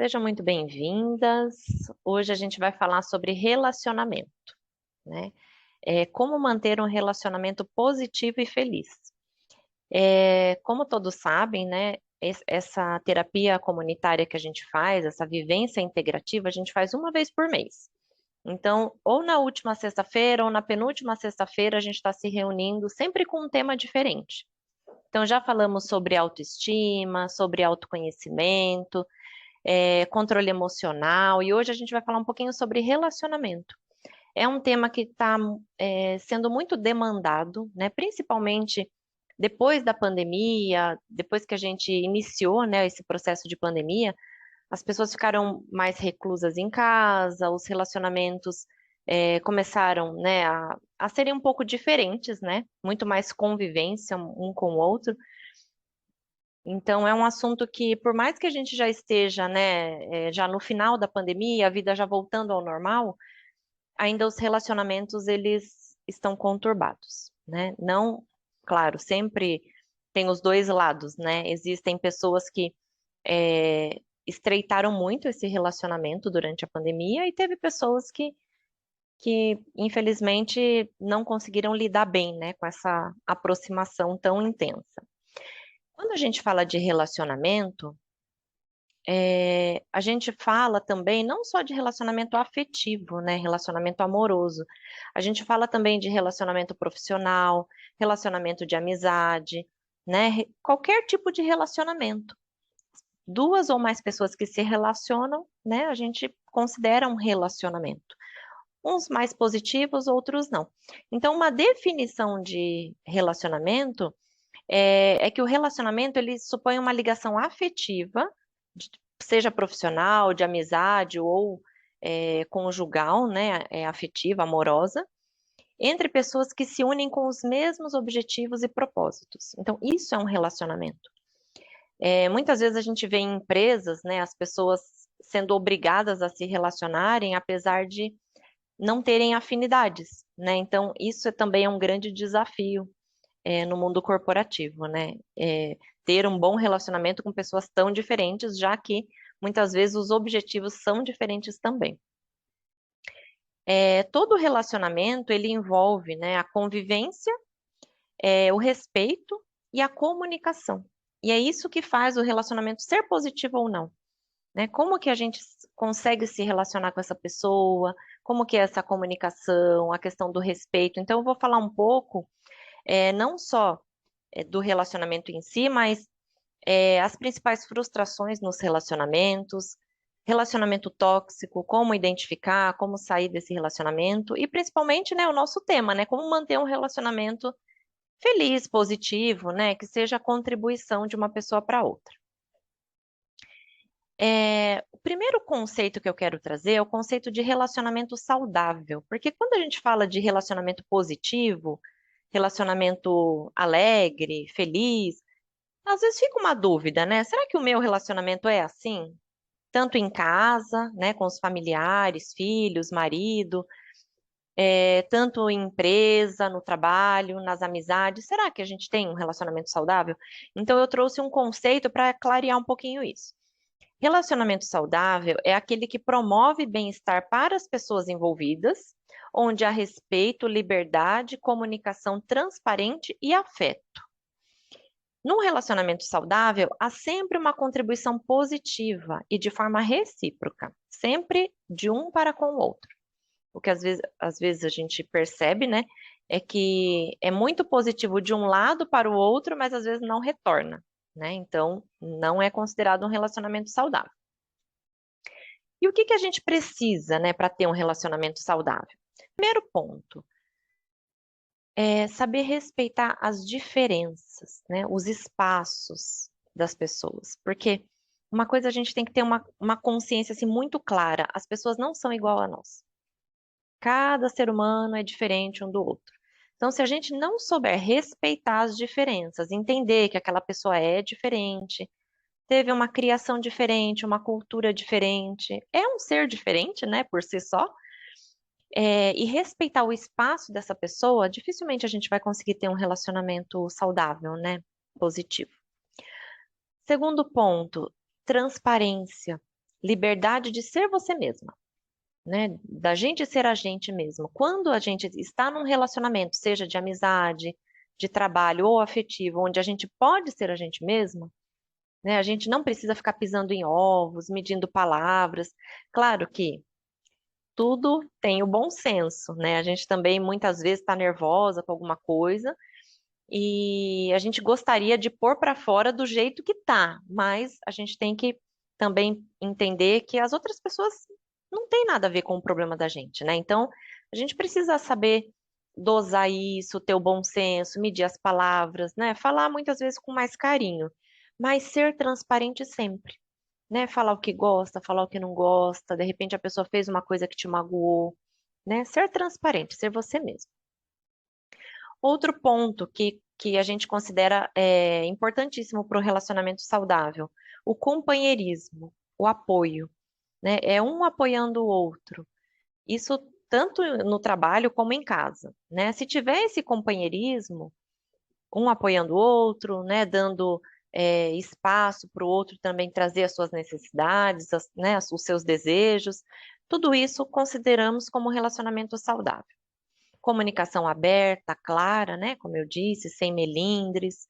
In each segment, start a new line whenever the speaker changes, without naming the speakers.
Sejam muito bem-vindas. Hoje a gente vai falar sobre relacionamento, né? Como manter um relacionamento positivo e feliz. Como todos sabem, né? Essa terapia comunitária que a gente faz, essa vivência integrativa, a gente faz uma vez por mês. Então, ou na última sexta-feira ou na penúltima sexta-feira, a gente está se reunindo sempre com um tema diferente. Então, já falamos sobre autoestima, sobre autoconhecimento, controle emocional, e hoje a gente vai falar um pouquinho sobre relacionamento. É um tema que está sendo muito demandado, né? Principalmente depois da pandemia, depois que a gente iniciou, né, esse processo de pandemia, as pessoas ficaram mais reclusas em casa, os relacionamentos começaram, né, a serem um pouco diferentes, né? Muito mais convivência um com o outro. Então, é um assunto que, por mais que a gente já esteja, né, já no final da pandemia, a vida já voltando ao normal, ainda os relacionamentos, eles estão conturbados, né? Não, claro, sempre tem os dois lados, né? Existem pessoas que estreitaram muito esse relacionamento durante a pandemia e teve pessoas que infelizmente, não conseguiram lidar bem, né, com essa aproximação tão intensa. Quando a gente fala de relacionamento, a gente fala também não só de relacionamento afetivo, né, relacionamento amoroso. A gente fala também de relacionamento profissional, relacionamento de amizade, né, qualquer tipo de relacionamento. Duas ou mais pessoas que se relacionam, né, a gente considera um relacionamento. Uns mais positivos, outros não. Então, uma definição de relacionamento é que o relacionamento ele supõe uma ligação afetiva, seja profissional, de amizade ou conjugal, né, afetiva, amorosa, entre pessoas que se unem com os mesmos objetivos e propósitos. Então, isso é um relacionamento. Muitas vezes a gente vê em empresas, né, as pessoas sendo obrigadas a se relacionarem, apesar de não terem afinidades, né? Então, isso também é um grande desafio no mundo corporativo, né? Ter um bom relacionamento com pessoas tão diferentes, já que muitas vezes os objetivos são diferentes também. Todo relacionamento ele envolve, né, a convivência, o respeito e a comunicação. E é isso que faz o relacionamento ser positivo ou não, né? Como que a gente consegue se relacionar com essa pessoa? Como que é essa comunicação? A questão do respeito. Então, eu vou falar um pouco, não só do relacionamento em si, mas as principais frustrações nos relacionamentos, relacionamento tóxico, como identificar, como sair desse relacionamento e principalmente, né, o nosso tema, né, como manter um relacionamento feliz, positivo, né, que seja a contribuição de uma pessoa para outra. O primeiro conceito que eu quero trazer é o conceito de relacionamento saudável, porque quando a gente fala de relacionamento positivo, relacionamento alegre, feliz, às vezes fica uma dúvida, né? Será que o meu relacionamento é assim? Tanto em casa, né, com os familiares, filhos, marido, tanto em empresa, no trabalho, nas amizades. Será que a gente tem um relacionamento saudável? Então, eu trouxe um conceito para clarear um pouquinho isso. Relacionamento saudável é aquele que promove bem-estar para as pessoas envolvidas, onde há respeito, liberdade, comunicação transparente e afeto. Num relacionamento saudável, há sempre uma contribuição positiva e de forma recíproca, sempre de um para com o outro. O que às vezes a gente percebe, né, é que é muito positivo de um lado para o outro, mas às vezes não retorna, né? Então, não é considerado um relacionamento saudável. E o que que a gente precisa, né, para ter um relacionamento saudável? Primeiro ponto, é saber respeitar as diferenças, né, os espaços das pessoas. Porque uma coisa a gente tem que ter uma consciência assim, muito clara: as pessoas não são igual a nós. Cada ser humano é diferente um do outro. Então, se a gente não souber respeitar as diferenças, entender que aquela pessoa é diferente, teve uma criação diferente, uma cultura diferente, é um ser diferente, né, por si só, e respeitar o espaço dessa pessoa, dificilmente a gente vai conseguir ter um relacionamento saudável, né, positivo. Segundo ponto, transparência. liberdade de ser você mesma, né? Da gente ser a gente mesmo. Quando a gente está num relacionamento, seja de amizade, de trabalho ou afetivo, onde a gente pode ser a gente mesma, né? A gente não precisa ficar pisando em ovos, medindo palavras. Claro que tudo tem o bom senso, né? A gente também muitas vezes está nervosa com alguma coisa e a gente gostaria de pôr para fora do jeito que tá, mas a gente tem que também entender que as outras pessoas não têm nada a ver com o problema da gente, né? Então, a gente precisa saber dosar isso, ter o bom senso, medir as palavras, né? Falar muitas vezes com mais carinho, mas ser transparente sempre, né? Falar o que gosta, falar o que não gosta, de repente a pessoa fez uma coisa que te magoou, né? Ser transparente, ser você mesmo. Outro ponto que a gente considera importantíssimo para o relacionamento saudável, o companheirismo, o apoio, né? É um apoiando o outro. Isso tanto no trabalho como em casa, né? Se tiver esse companheirismo, um apoiando o outro, né? Dando espaço para o outro também trazer as suas necessidades, né? Os seus desejos, tudo isso consideramos como relacionamento saudável. Comunicação aberta, clara, né? Como eu disse, sem melindres.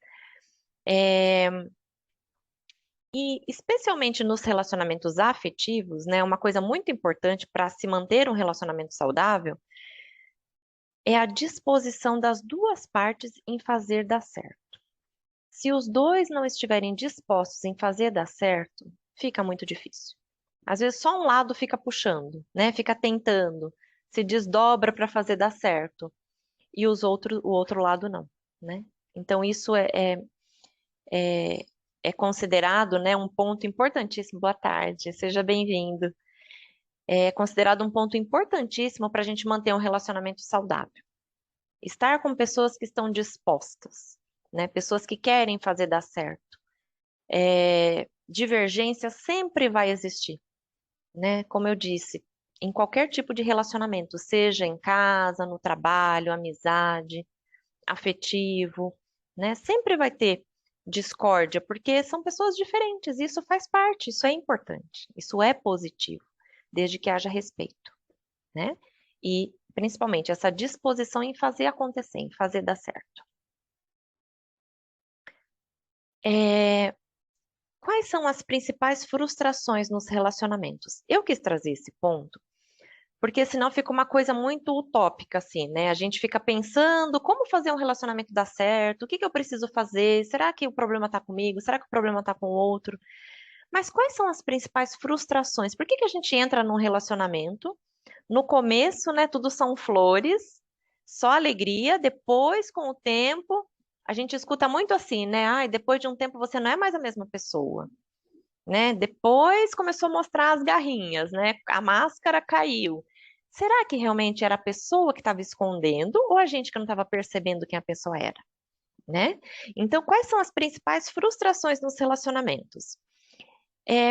E especialmente nos relacionamentos afetivos, né? Uma coisa muito importante para se manter um relacionamento saudável é a disposição das duas partes em fazer dar certo. Se os dois não estiverem dispostos em fazer dar certo, fica muito difícil. Às vezes só um lado fica puxando, né? Fica tentando, se desdobra para fazer dar certo, e o outro lado não, né? Então isso é, é considerado, né, um ponto importantíssimo. Boa tarde, seja bem-vindo. É considerado um ponto importantíssimo para a gente manter um relacionamento saudável. Estar com pessoas que estão dispostas, né? Pessoas que querem fazer dar certo. Divergência sempre vai existir, né? Como eu disse, em qualquer tipo de relacionamento, seja em casa, no trabalho, amizade, afetivo, né? Sempre vai ter discórdia, porque são pessoas diferentes, isso faz parte, isso é importante, isso é positivo, desde que haja respeito, né? E principalmente essa disposição em fazer acontecer, em fazer dar certo. É, Quais são as principais frustrações nos relacionamentos? Eu quis trazer esse ponto porque senão fica uma coisa muito utópica, assim, né? A gente fica pensando como fazer um relacionamento dar certo, o que que eu preciso fazer? Será que o problema está comigo? Será que o problema está com o outro? Mas quais são as principais frustrações? Por que que a gente entra num relacionamento? No começo, né, tudo são flores, só alegria, depois, com o tempo, a gente escuta muito assim, né? Ai, depois de um tempo você não é mais a mesma pessoa, né? Depois começou a mostrar as garrinhas, né? A máscara caiu. Será que realmente era a pessoa que estava escondendo ou a gente que não estava percebendo quem a pessoa era, né? Então, quais são as principais frustrações nos relacionamentos?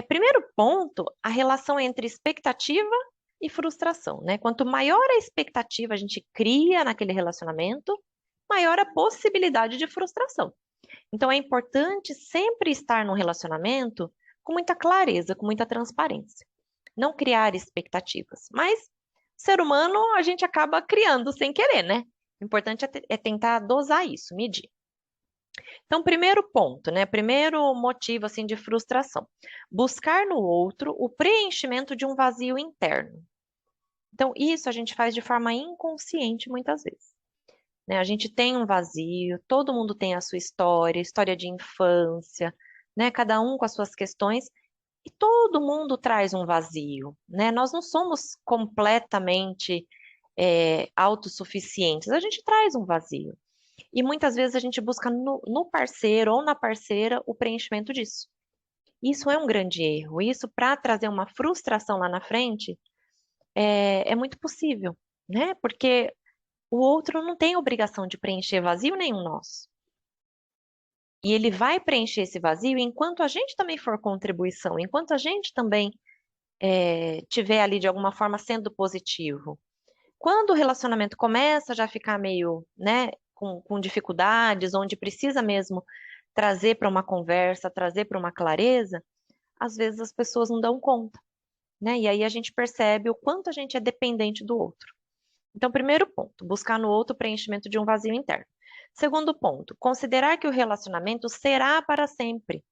Primeiro ponto, a relação entre expectativa e frustração, né? Quanto maior a expectativa a gente cria naquele relacionamento, maior a possibilidade de frustração. Então, é importante sempre estar num relacionamento com muita clareza, com muita transparência. Não criar expectativas. Mas, ser humano, a gente acaba criando sem querer, né? O importante é tentar dosar isso, medir. Então, primeiro ponto, né? Primeiro motivo, assim, de frustração. Buscar no outro o preenchimento de um vazio interno. Então, isso a gente faz de forma inconsciente muitas vezes, né? A gente tem um vazio, todo mundo tem a sua história, história de infância, né? Cada um com as suas questões, e todo mundo traz um vazio, né? Nós não somos completamente autossuficientes, a gente traz um vazio. E muitas vezes a gente busca no parceiro ou na parceira o preenchimento disso. Isso é um grande erro. Isso, para trazer uma frustração lá na frente, é muito possível, né? Porque o outro não tem obrigação de preencher vazio nenhum nosso. E ele vai preencher esse vazio enquanto a gente também for contribuição, enquanto a gente também tiver ali de alguma forma sendo positivo. Quando o relacionamento começa a já ficar meio, né, com dificuldades, onde precisa mesmo trazer para uma conversa, trazer para uma clareza, às vezes as pessoas não dão conta, né? E aí a gente percebe o quanto a gente é dependente do outro. Então, primeiro ponto, buscar no outro o preenchimento de um vazio interno. Segundo ponto, considerar que o relacionamento será para sempre.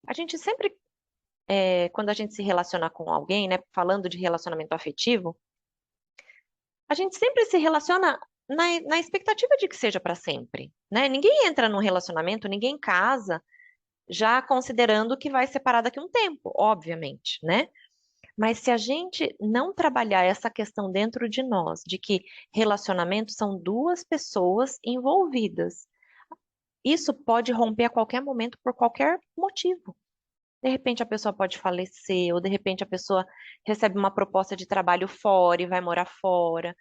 A gente sempre, quando a gente se relaciona com alguém, né, falando de relacionamento afetivo, a gente sempre se relaciona na expectativa de que seja para sempre, né? Ninguém entra num relacionamento, ninguém casa já considerando que vai separar daqui a um tempo, obviamente, né? Mas se a gente não trabalhar essa questão dentro de nós, de que relacionamentos são duas pessoas envolvidas, isso pode romper a qualquer momento por qualquer motivo. De repente a pessoa pode falecer, ou de repente a pessoa recebe uma proposta de trabalho fora e vai morar fora.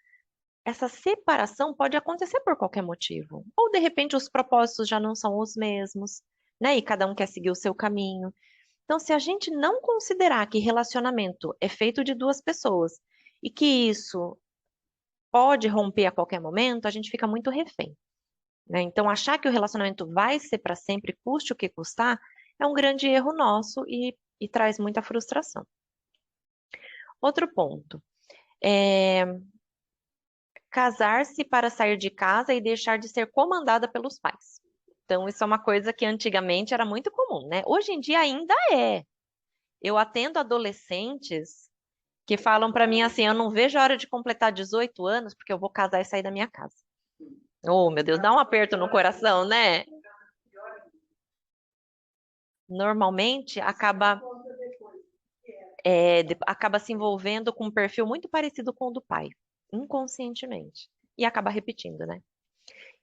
Essa separação pode acontecer por qualquer motivo. Ou de repente os propósitos já não são os mesmos, né? E cada um quer seguir o seu caminho. Então, se a gente não considerar que relacionamento é feito de duas pessoas e que isso pode romper a qualquer momento, a gente fica muito refém, né? Então, achar que o relacionamento vai ser para sempre, custe o que custar, é um grande erro nosso e traz muita frustração. Outro ponto, é casar-se para sair de casa e deixar de ser comandada pelos pais. Então, isso é uma coisa que antigamente era muito comum, né? Hoje em dia ainda é. Eu atendo adolescentes que falam para mim assim: eu não vejo a hora de completar 18 anos porque eu vou casar e sair da minha casa. Oh, meu Deus, dá um aperto no coração, né? Normalmente acaba se envolvendo com um perfil muito parecido com o do pai, inconscientemente, e acaba repetindo, né?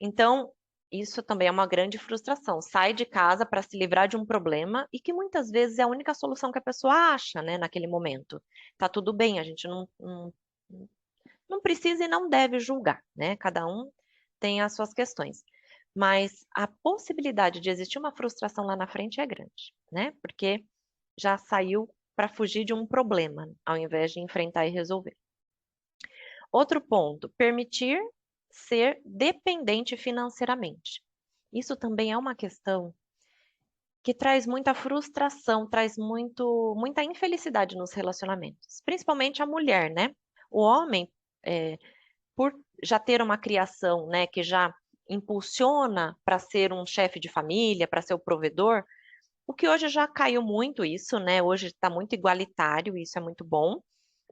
Então, isso também é uma grande frustração. Sai de casa para se livrar de um problema e que muitas vezes é a única solução que a pessoa acha, né, naquele momento. Tá tudo bem, a gente não precisa e não deve julgar, né? Cada um tem as suas questões. Mas a possibilidade de existir uma frustração lá na frente é grande, né? Porque já saiu para fugir de um problema, ao invés de enfrentar e resolver. Outro ponto, permitir ser dependente financeiramente. Isso também é uma questão que traz muita frustração, traz muita infelicidade nos relacionamentos, principalmente a mulher, né? O homem, por já ter uma criação, né, que já impulsiona para ser um chefe de família, para ser o provedor, o que hoje já caiu muito isso, né? Hoje está muito igualitário, isso é muito bom.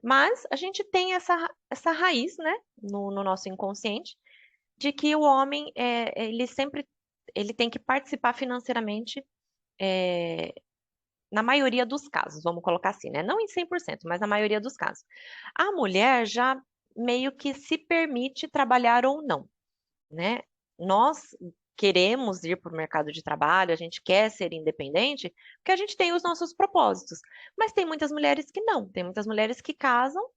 Mas a gente tem essa raiz, né, no nosso inconsciente, de que o homem, ele sempre ele tem que participar financeiramente, é, na maioria dos casos, vamos colocar assim, né? Não em 100%, mas na maioria dos casos. A mulher já meio que se permite trabalhar ou não, né? Nós queremos ir para o mercado de trabalho, a gente quer ser independente, porque a gente tem os nossos propósitos. Mas tem muitas mulheres que não, tem muitas mulheres que casam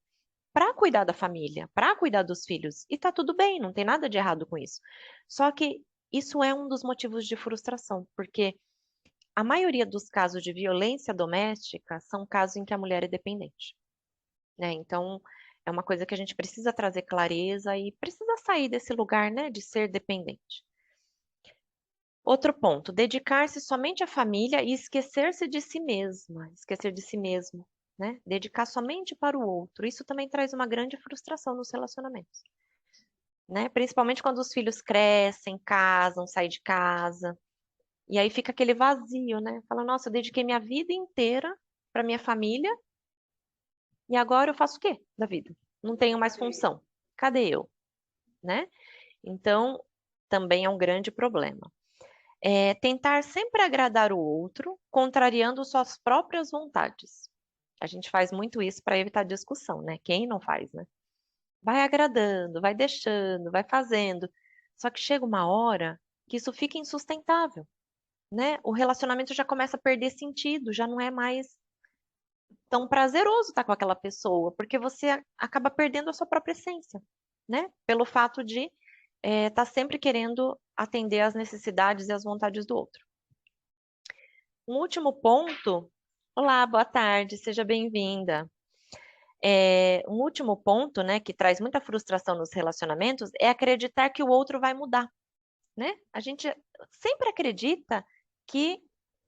para cuidar da família, para cuidar dos filhos, e tá tudo bem, não tem nada de errado com isso. Só que isso é um dos motivos de frustração, porque a maioria dos casos de violência doméstica são casos em que a mulher é dependente, né? Então, é uma coisa que a gente precisa trazer clareza e precisa sair desse lugar, né, de ser dependente. Outro ponto, dedicar-se somente à família e esquecer-se de si mesma, esquecer de si mesmo, né? Dedicar somente para o outro. Isso também traz uma grande frustração nos relacionamentos, né? Principalmente quando os filhos crescem, casam, saem de casa, e aí fica aquele vazio, né? Fala, nossa, eu dediquei minha vida inteira para minha família e agora eu faço o quê da vida? Não tenho mais função. Cadê eu, né? Então, também é um grande problema. Tentar sempre agradar o outro, contrariando suas próprias vontades. A gente faz muito isso para evitar discussão, né? Quem não faz, né? Vai agradando, vai deixando, vai fazendo. Só que chega uma hora que isso fica insustentável, né? O relacionamento já começa a perder sentido, já não é mais tão prazeroso estar com aquela pessoa, porque você acaba perdendo a sua própria essência, né? Pelo fato de estar sempre querendo atender às necessidades e às vontades do outro. Um último ponto. Olá, boa tarde, seja bem-vinda. Um último ponto, né, que traz muita frustração nos relacionamentos é acreditar que o outro vai mudar, né? A gente sempre acredita que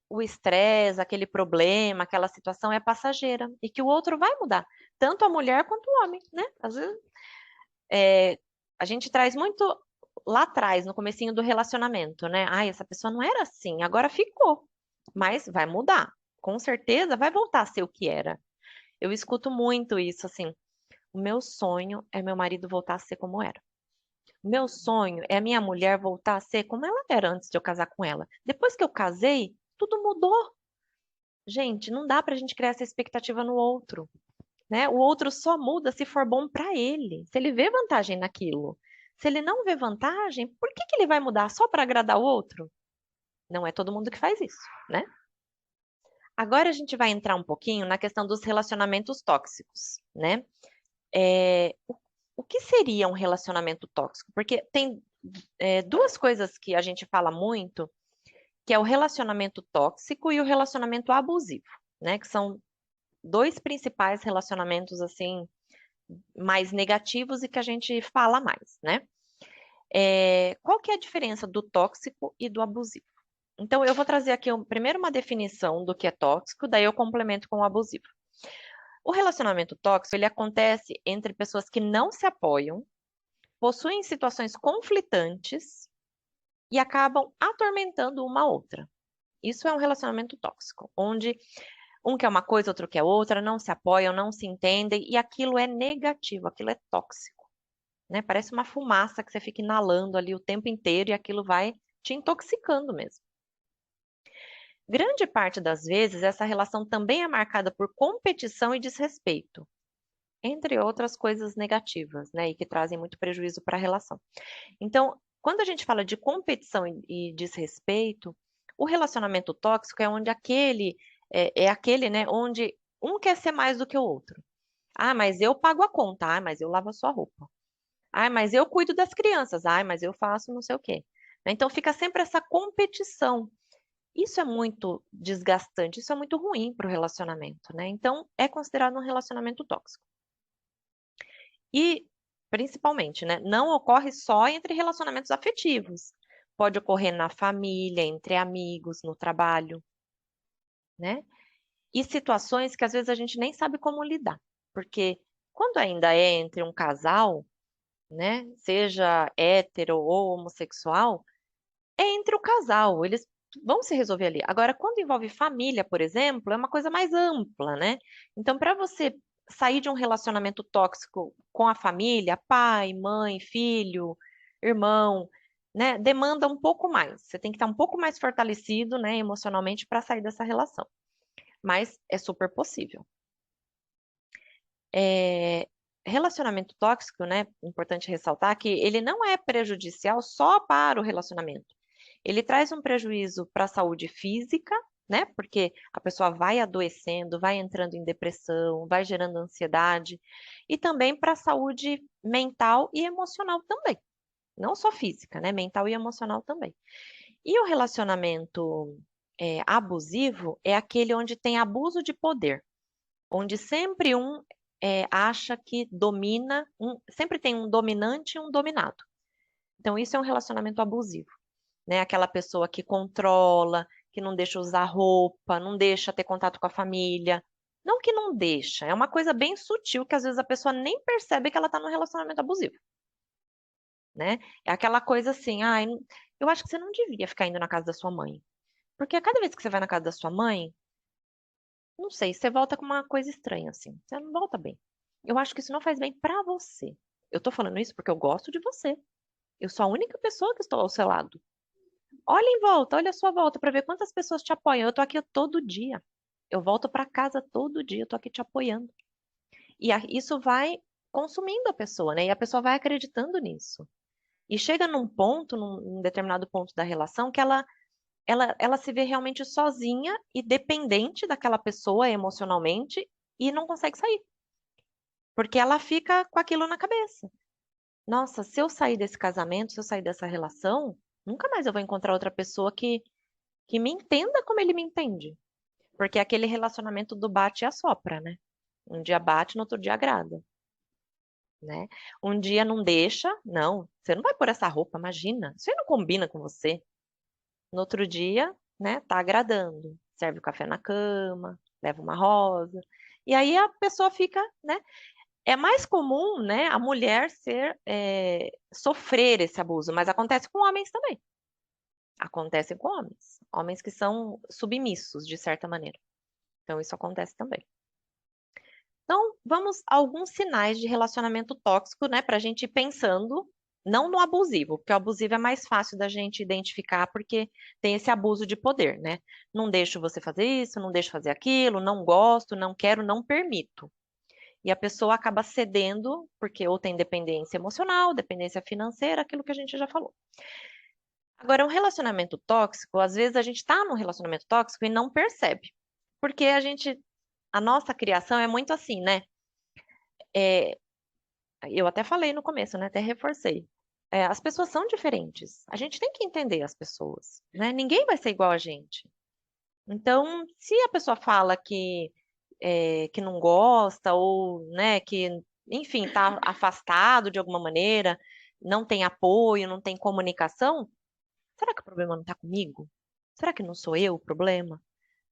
o estresse, aquele problema, aquela situação é passageira e que o outro vai mudar, tanto a mulher quanto o homem, né? Às vezes, a gente traz muito lá atrás, no comecinho do relacionamento, né? Ai, essa pessoa não era assim, agora ficou, mas vai mudar. Com certeza vai voltar a ser o que era. Eu escuto muito isso, assim. O meu sonho é meu marido voltar a ser como era. O meu sonho é a minha mulher voltar a ser como ela era antes de eu casar com ela. Depois que eu casei, tudo mudou. Gente, não dá pra gente criar essa expectativa no outro, né? O outro só muda se for bom pra ele, se ele vê vantagem naquilo. Se ele não vê vantagem, por que que ele vai mudar só para agradar o outro? Não é todo mundo que faz isso, né? Agora a gente vai entrar um pouquinho na questão dos relacionamentos tóxicos, né? O que seria um relacionamento tóxico? Porque tem duas coisas que a gente fala muito, que é o relacionamento tóxico e o relacionamento abusivo, né? Que são dois principais relacionamentos, assim, mais negativos e que a gente fala mais, né? Qual que é a diferença do tóxico e do abusivo? Então, eu vou trazer aqui primeiro uma definição do que é tóxico, daí eu complemento com o abusivo. O relacionamento tóxico, ele acontece entre pessoas que não se apoiam, possuem situações conflitantes e acabam atormentando uma outra. Isso é um relacionamento tóxico, onde um quer uma coisa, outro quer outra, não se apoiam, não se entendem, e aquilo é negativo, aquilo é tóxico, né? Parece uma fumaça que você fica inalando ali o tempo inteiro e aquilo vai te intoxicando mesmo. Grande parte das vezes, essa relação também é marcada por competição e desrespeito, entre outras coisas negativas, né? E que trazem muito prejuízo para a relação. Então, quando a gente fala de competição e desrespeito, o relacionamento tóxico é onde aquele, né, onde um quer ser mais do que o outro. Ah, mas eu pago a conta. Ah, mas eu lavo a sua roupa. Ah, mas eu cuido das crianças. Ah, mas eu faço não sei o quê. Então fica sempre essa competição. Isso é muito desgastante, isso é muito ruim para o relacionamento, né? Então é considerado um relacionamento tóxico. E, principalmente, né, não ocorre só entre relacionamentos afetivos. Pode ocorrer na família, entre amigos, no trabalho, né? E situações que às vezes a gente nem sabe como lidar. Porque quando ainda é entre um casal, né, seja hétero ou homossexual, é entre o casal, eles vão se resolver ali. Agora, quando envolve família, por exemplo, é uma coisa mais ampla, né? Então, para você sair de um relacionamento tóxico com a família, pai, mãe, filho, irmão, né, demanda um pouco mais. Você tem que estar um pouco mais fortalecido, né, emocionalmente para sair dessa relação. Mas é super possível. Relacionamento tóxico, né? Importante ressaltar que ele não é prejudicial só para o relacionamento. Ele traz um prejuízo para a saúde física, né? Porque a pessoa vai adoecendo, vai entrando em depressão, vai gerando ansiedade, e também para a saúde mental e emocional também. Não só física, né? Mental e emocional também. E o relacionamento abusivo é aquele onde tem abuso de poder, onde sempre um acha que domina, sempre tem um dominante e um dominado. Então, isso é um relacionamento abusivo, né? Aquela pessoa que controla, que não deixa usar roupa, não deixa ter contato com a família. Não que não deixa, é uma coisa bem sutil que às vezes a pessoa nem percebe que ela está num relacionamento abusivo, né? É aquela coisa assim, ah, eu acho que você não devia ficar indo na casa da sua mãe. Porque a cada vez que você vai na casa da sua mãe, não sei, você volta com uma coisa estranha, assim. Você não volta bem. Eu acho que isso não faz bem pra você. Eu tô falando isso porque eu gosto de você. Eu sou a única pessoa que estou ao seu lado. Olha em volta, olha a sua volta pra ver quantas pessoas te apoiam. Eu tô aqui todo dia. Eu volto pra casa todo dia, eu tô aqui te apoiando. E isso vai consumindo a pessoa, né? E a pessoa vai acreditando nisso. E chega num ponto, num determinado ponto da relação, que ela se vê realmente sozinha e dependente daquela pessoa emocionalmente e não consegue sair. Porque ela fica com aquilo na cabeça. Nossa, se eu sair desse casamento, se eu sair dessa relação, nunca mais eu vou encontrar outra pessoa que me entenda como ele me entende. Porque é aquele relacionamento do bate e assopra, né? Um dia bate, no outro dia agrada, né? Um dia não deixa, não, você não vai pôr essa roupa, imagina. Isso aí não combina com você. No outro dia, né? Tá agradando. Serve o café na cama, leva uma rosa. E aí a pessoa fica, né? É mais comum, né, a mulher sofrer esse abuso, mas acontece com homens também. Acontece com homens. Homens que são submissos, de certa maneira. Então, isso acontece também. Então, vamos a alguns sinais de relacionamento tóxico, né, para a gente ir pensando, não no abusivo, porque o abusivo é mais fácil da gente identificar, porque tem esse abuso de poder, né? Não deixo você fazer isso, não deixo fazer aquilo, não gosto, não quero, não permito. E a pessoa acaba cedendo, porque ou tem dependência emocional, dependência financeira, aquilo que a gente já falou. Agora, um relacionamento tóxico, às vezes a gente está num relacionamento tóxico e não percebe. Porque a nossa criação é muito assim, né? É, eu até falei no começo, né? Até reforcei. As pessoas são diferentes. A gente tem que entender as pessoas, né? Ninguém vai ser igual a gente. Então, se a pessoa fala que não gosta ou, né, que, enfim, está afastado de alguma maneira, não tem apoio, não tem comunicação, será que o problema não está comigo? Será que não sou eu o problema?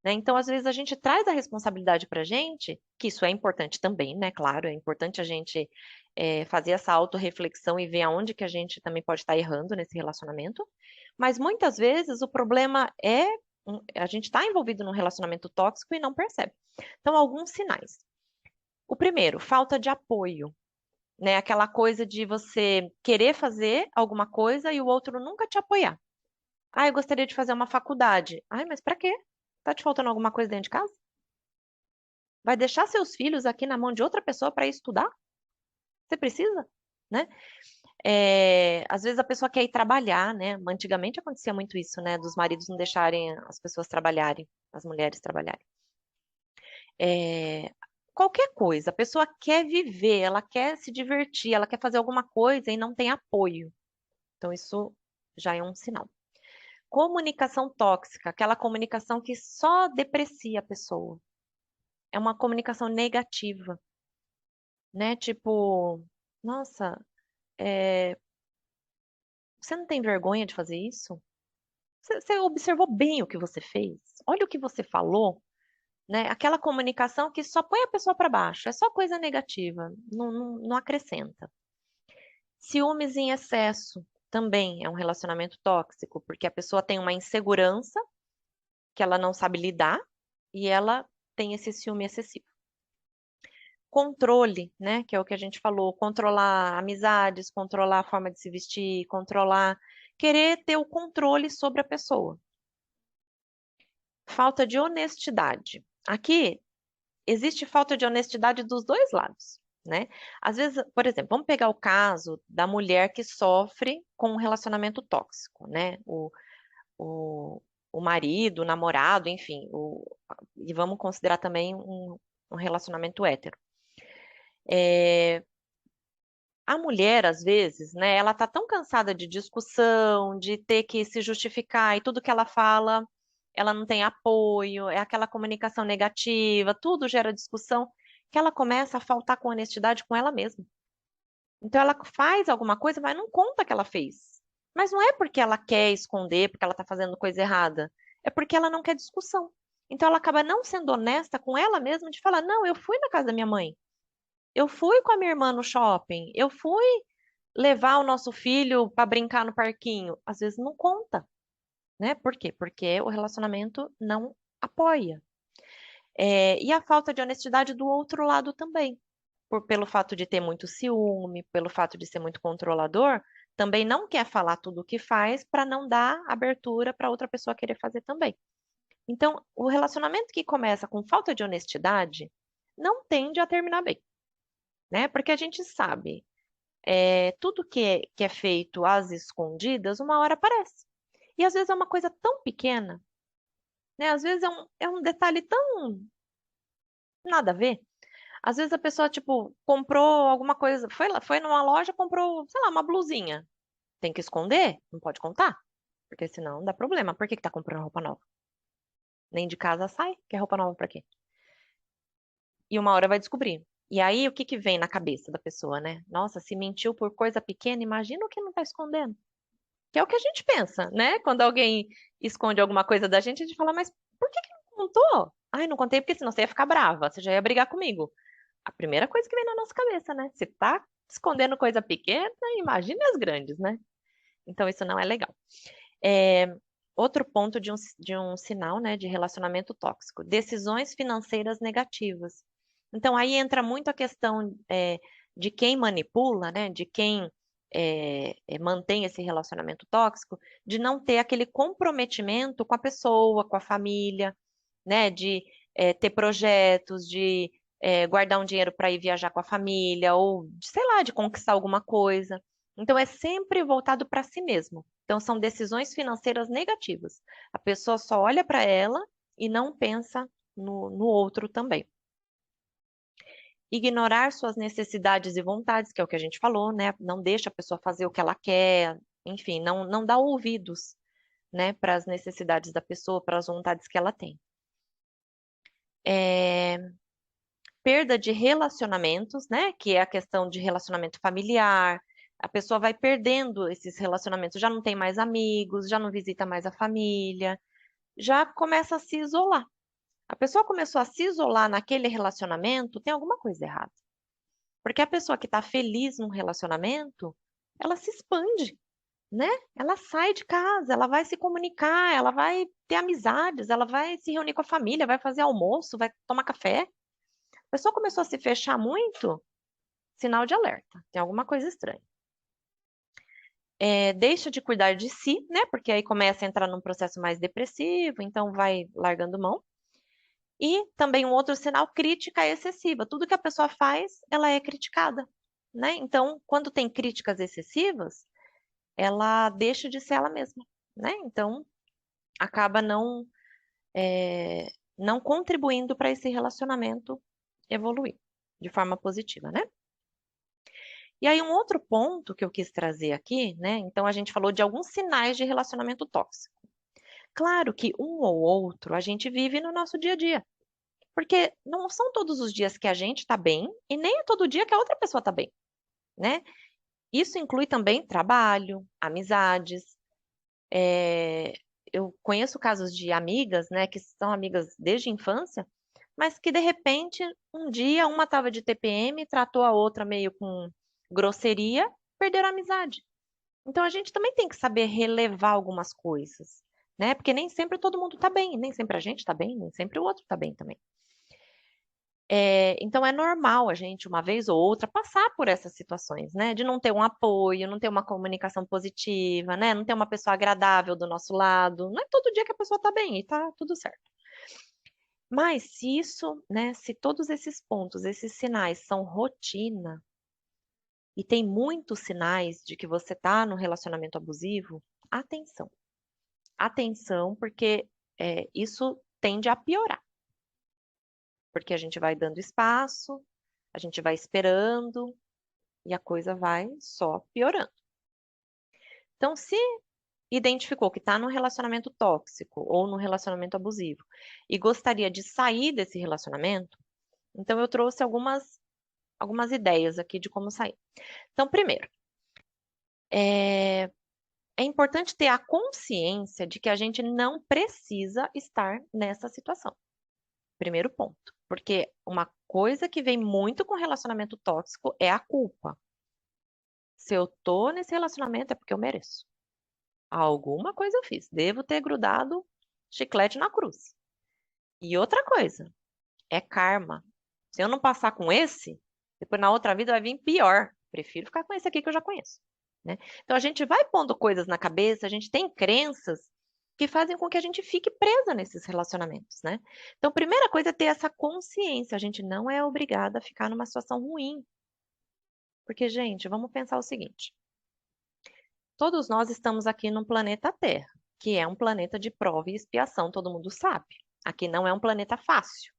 Né? Então, às vezes, a gente traz a responsabilidade para a gente, que isso é importante também, né? Claro, é importante a gente fazer essa autorreflexão e ver aonde que a gente também pode estar errando nesse relacionamento. Mas muitas vezes o problema a gente está envolvido num relacionamento tóxico e não percebe. Então, alguns sinais. O primeiro, falta de apoio, né? Aquela coisa de você querer fazer alguma coisa e o outro nunca te apoiar. Ah, eu gostaria de fazer uma faculdade. Ai, mas para quê? Tá te faltando alguma coisa dentro de casa? Vai deixar seus filhos aqui na mão de outra pessoa para ir estudar? Você precisa? Né? Às vezes a pessoa quer ir trabalhar, né? Antigamente acontecia muito isso, né? Dos maridos não deixarem as pessoas trabalharem, as mulheres trabalharem. É, qualquer coisa, a pessoa quer viver, ela quer se divertir, ela quer fazer alguma coisa e não tem apoio. Então, isso já é um sinal. Comunicação tóxica, aquela comunicação que só deprecia a pessoa. É uma comunicação negativa, né? Tipo, nossa, é, você não tem vergonha de fazer isso? Você observou bem o que você fez? Olha o que você falou, né? Aquela comunicação que só põe a pessoa para baixo, é só coisa negativa, não acrescenta. Ciúmes em excesso também é um relacionamento tóxico, porque a pessoa tem uma insegurança que ela não sabe lidar e ela tem esse ciúme excessivo. Controle, né? Que é o que a gente falou, controlar amizades, controlar a forma de se vestir, controlar, querer ter o controle sobre a pessoa. Falta de honestidade. Aqui existe falta de honestidade dos dois lados, né? Às vezes, por exemplo, vamos pegar o caso da mulher que sofre com um relacionamento tóxico, né? O, o marido, o namorado, enfim, e vamos considerar também um relacionamento hétero. A mulher, às vezes, né, ela tá tão cansada de discussão, de ter que se justificar e tudo que ela fala, ela não tem apoio, é aquela comunicação negativa, tudo gera discussão, que ela começa a faltar com honestidade com ela mesma. Então ela faz alguma coisa, mas não conta que ela fez. Mas não é porque ela quer esconder, porque ela tá fazendo coisa errada, é porque ela não quer discussão. Então ela acaba não sendo honesta com ela mesma de falar: "Não, eu fui na casa da minha mãe. Eu fui com a minha irmã no shopping, eu fui levar o nosso filho para brincar no parquinho." Às vezes não conta, né? Por quê? Porque o relacionamento não apoia. E a falta de honestidade do outro lado também. Pelo fato de ter muito ciúme, pelo fato de ser muito controlador, também não quer falar tudo o que faz para não dar abertura para outra pessoa querer fazer também. Então, o relacionamento que começa com falta de honestidade não tende a terminar bem, né? Porque a gente sabe, tudo que é feito às escondidas, uma hora aparece. E às vezes é uma coisa tão pequena, né? Às vezes é um detalhe tão nada a ver. Às vezes a pessoa, tipo, comprou alguma coisa, foi numa loja, comprou, sei lá, uma blusinha. Tem que esconder? Não pode contar, porque senão dá problema. Por que que tá comprando roupa nova? Nem de casa sai, quer roupa nova pra quê? E uma hora vai descobrir. E aí, o que que vem na cabeça da pessoa, né? Nossa, se mentiu por coisa pequena, imagina o que não tá escondendo. Que é o que a gente pensa, né? Quando alguém esconde alguma coisa da gente, a gente fala, mas por que que não contou? Ai, não contei porque senão você ia ficar brava, você já ia brigar comigo. A primeira coisa que vem na nossa cabeça, né? Se tá escondendo coisa pequena, imagine as grandes, né? Então isso não é legal. É, outro ponto de um sinal, né, de relacionamento tóxico, decisões financeiras negativas. Então aí entra muito a questão de quem manipula, né, de quem mantém esse relacionamento tóxico, de não ter aquele comprometimento com a pessoa, com a família, né, de ter projetos, de guardar um dinheiro para ir viajar com a família, ou, sei lá, de conquistar alguma coisa. Então, é sempre voltado para si mesmo. Então, são decisões financeiras negativas. A pessoa só olha para ela e não pensa no outro também. Ignorar suas necessidades e vontades, que é o que a gente falou, né? Não deixa a pessoa fazer o que ela quer, enfim, não dá ouvidos, né, para as necessidades da pessoa, para as vontades que ela tem. Perda de relacionamentos, né? Que é a questão de relacionamento familiar. A pessoa vai perdendo esses relacionamentos, já não tem mais amigos, já não visita mais a família, já começa a se isolar. A pessoa começou a se isolar naquele relacionamento, tem alguma coisa errada. Porque a pessoa que está feliz num relacionamento, ela se expande, né? Ela sai de casa, ela vai se comunicar, ela vai ter amizades, ela vai se reunir com a família, vai fazer almoço, vai tomar café. A pessoa começou a se fechar muito, sinal de alerta, tem alguma coisa estranha. Deixa de cuidar de si, né? Porque aí começa a entrar num processo mais depressivo, então vai largando mão. E também um outro sinal, crítica excessiva. Tudo que a pessoa faz, ela é criticada, né? Então, quando tem críticas excessivas, ela deixa de ser ela mesma, né? Então, acaba não contribuindo para esse relacionamento evoluir de forma positiva, né? E aí, um outro ponto que eu quis trazer aqui, né? Então, a gente falou de alguns sinais de relacionamento tóxico. Claro que um ou outro a gente vive no nosso dia a dia. Porque não são todos os dias que a gente está bem e nem é todo dia que a outra pessoa está bem, né? Isso inclui também trabalho, amizades. Eu conheço casos de amigas, né, que são amigas desde a infância, mas que de repente, um dia, uma estava de TPM, tratou a outra meio com grosseria, perderam a amizade. Então a gente também tem que saber relevar algumas coisas, né? Porque nem sempre todo mundo tá bem, nem sempre a gente tá bem, nem sempre o outro tá bem também. Então é normal a gente, uma vez ou outra, passar por essas situações, né? De não ter um apoio, não ter uma comunicação positiva, né? Não ter uma pessoa agradável do nosso lado. Não é todo dia que a pessoa tá bem e tá tudo certo. Mas se isso, né? Se todos esses pontos, esses sinais são rotina, e tem muitos sinais de que você está no relacionamento abusivo, atenção. Atenção, porque isso tende a piorar. Porque a gente vai dando espaço, a gente vai esperando e a coisa vai só piorando. Então, se identificou que está num relacionamento tóxico ou num relacionamento abusivo e gostaria de sair desse relacionamento, então eu trouxe algumas ideias aqui de como sair. Então, primeiro, é importante ter a consciência de que a gente não precisa estar nessa situação. Primeiro ponto. Porque uma coisa que vem muito com relacionamento tóxico é a culpa. Se eu tô nesse relacionamento é porque eu mereço. Alguma coisa eu fiz. Devo ter grudado chiclete na cruz. E outra coisa, é karma. Se eu não passar com esse, depois na outra vida vai vir pior. Prefiro ficar com esse aqui que eu já conheço, né? Então a gente vai pondo coisas na cabeça, a gente tem crenças que fazem com que a gente fique presa nesses relacionamentos, né? Então, a primeira coisa é ter essa consciência. A gente não é obrigada a ficar numa situação ruim. Porque, gente, vamos pensar o seguinte: todos nós estamos aqui no planeta Terra, que é um planeta de prova e expiação, todo mundo sabe. Aqui não é um planeta fácil,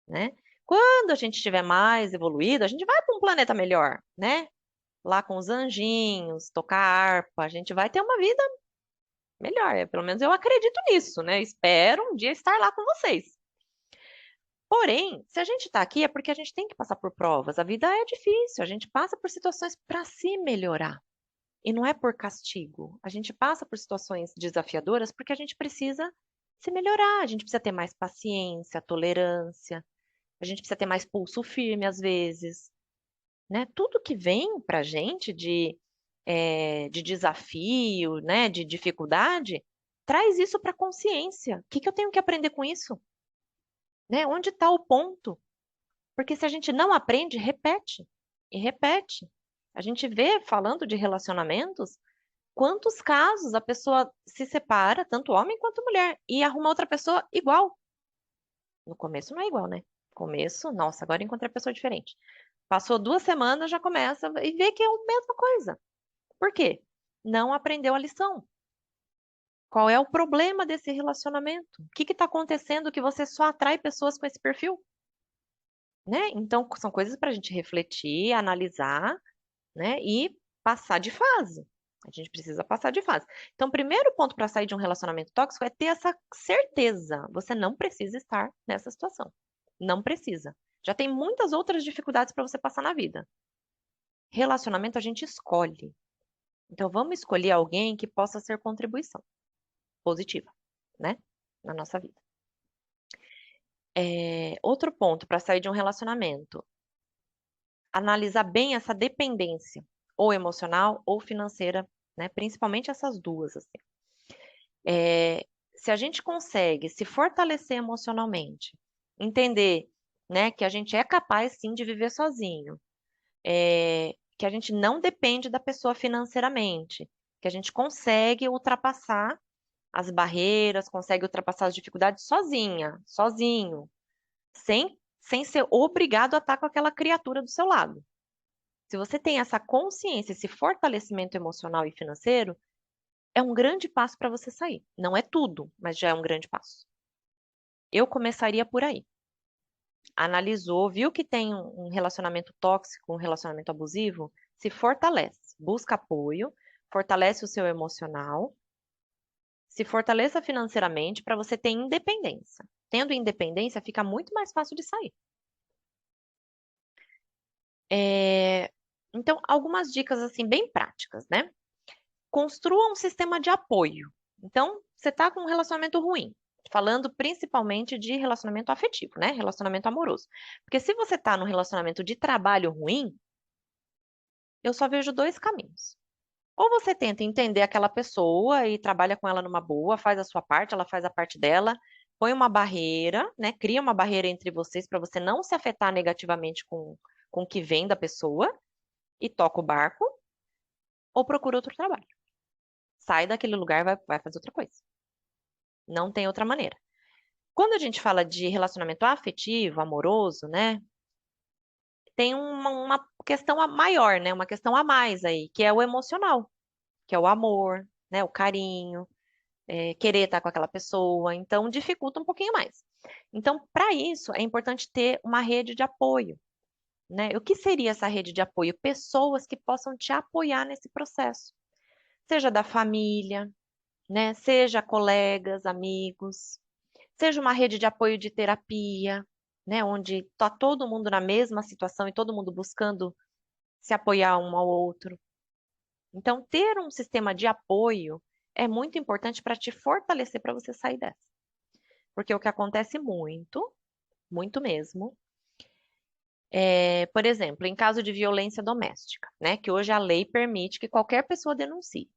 né? Quando a gente estiver mais evoluído, a gente vai para um planeta melhor, né? Lá com os anjinhos, tocar harpa, a gente vai ter uma vida melhor. Pelo menos eu acredito nisso, né? Espero um dia estar lá com vocês. Porém, se a gente está aqui é porque a gente tem que passar por provas. A vida é difícil, a gente passa por situações para se melhorar. E não é por castigo. A gente passa por situações desafiadoras porque a gente precisa se melhorar, a gente precisa ter mais paciência, tolerância, a gente precisa ter mais pulso firme às vezes, né? Tudo que vem pra gente de desafio, né, de dificuldade, traz isso para a consciência. O que que eu tenho que aprender com isso? Né? Onde está o ponto? Porque se a gente não aprende, repete e repete. A gente vê, falando de relacionamentos, quantos casos a pessoa se separa, tanto homem quanto mulher, e arruma outra pessoa igual. No começo não é igual, né? Começo, nossa, agora encontrei a pessoa diferente. Passou 2 semanas, já começa e vê que é a mesma coisa. Por quê? Não aprendeu a lição. Qual é o problema desse relacionamento? O que está acontecendo que você só atrai pessoas com esse perfil? Né? Então, são coisas para a gente refletir, analisar, né? E passar de fase. A gente precisa passar de fase. Então, o primeiro ponto para sair de um relacionamento tóxico é ter essa certeza. Você não precisa estar nessa situação. Não precisa. Já tem muitas outras dificuldades para você passar na vida. Relacionamento a gente escolhe. Então, vamos escolher alguém que possa ser contribuição positiva, né? Na nossa vida. Outro ponto para sair de um relacionamento: analisar bem essa dependência, ou emocional ou financeira, né? Principalmente essas duas, assim. Se a gente consegue se fortalecer emocionalmente, entender, né, que a gente é capaz sim de viver sozinho, que a gente não depende da pessoa financeiramente, que a gente consegue ultrapassar as barreiras, consegue ultrapassar as dificuldades sozinha, sozinho, sem ser obrigado a estar com aquela criatura do seu lado. Se você tem essa consciência, esse fortalecimento emocional e financeiro, é um grande passo para você sair. Não é tudo, mas já é um grande passo. Eu começaria por aí. Analisou, viu que tem um relacionamento tóxico, um relacionamento abusivo, se fortalece, busca apoio, fortalece o seu emocional, se fortaleça financeiramente para você ter independência. Tendo independência, fica muito mais fácil de sair. Então, algumas dicas assim bem práticas, né? Construa um sistema de apoio. Então, você está com um relacionamento ruim, falando principalmente de relacionamento afetivo, né? Relacionamento amoroso. Porque se você está num relacionamento de trabalho ruim, eu só vejo dois caminhos. Ou você tenta entender aquela pessoa e trabalha com ela numa boa, faz a sua parte, ela faz a parte dela, põe uma barreira, né? Cria uma barreira entre vocês para você não se afetar negativamente com o que vem da pessoa e toca o barco, ou procura outro trabalho. Sai daquele lugar e vai fazer outra coisa. Não tem outra maneira. Quando a gente fala de relacionamento afetivo, amoroso, né? Tem uma questão maior, né? Uma questão a mais aí, que é o emocional, que é o amor, né? O carinho, querer estar com aquela pessoa. Então, dificulta um pouquinho mais. Então, para isso, é importante ter uma rede de apoio, né? O que seria essa rede de apoio? Pessoas que possam te apoiar nesse processo. Seja da família, né? Seja colegas, amigos, seja uma rede de apoio de terapia, né? Onde está todo mundo na mesma situação e todo mundo buscando se apoiar um ao outro. Então, ter um sistema de apoio é muito importante para te fortalecer para você sair dessa. Porque o que acontece muito, muito mesmo, por exemplo, em caso de violência doméstica, né? Que hoje a lei permite que qualquer pessoa denuncie.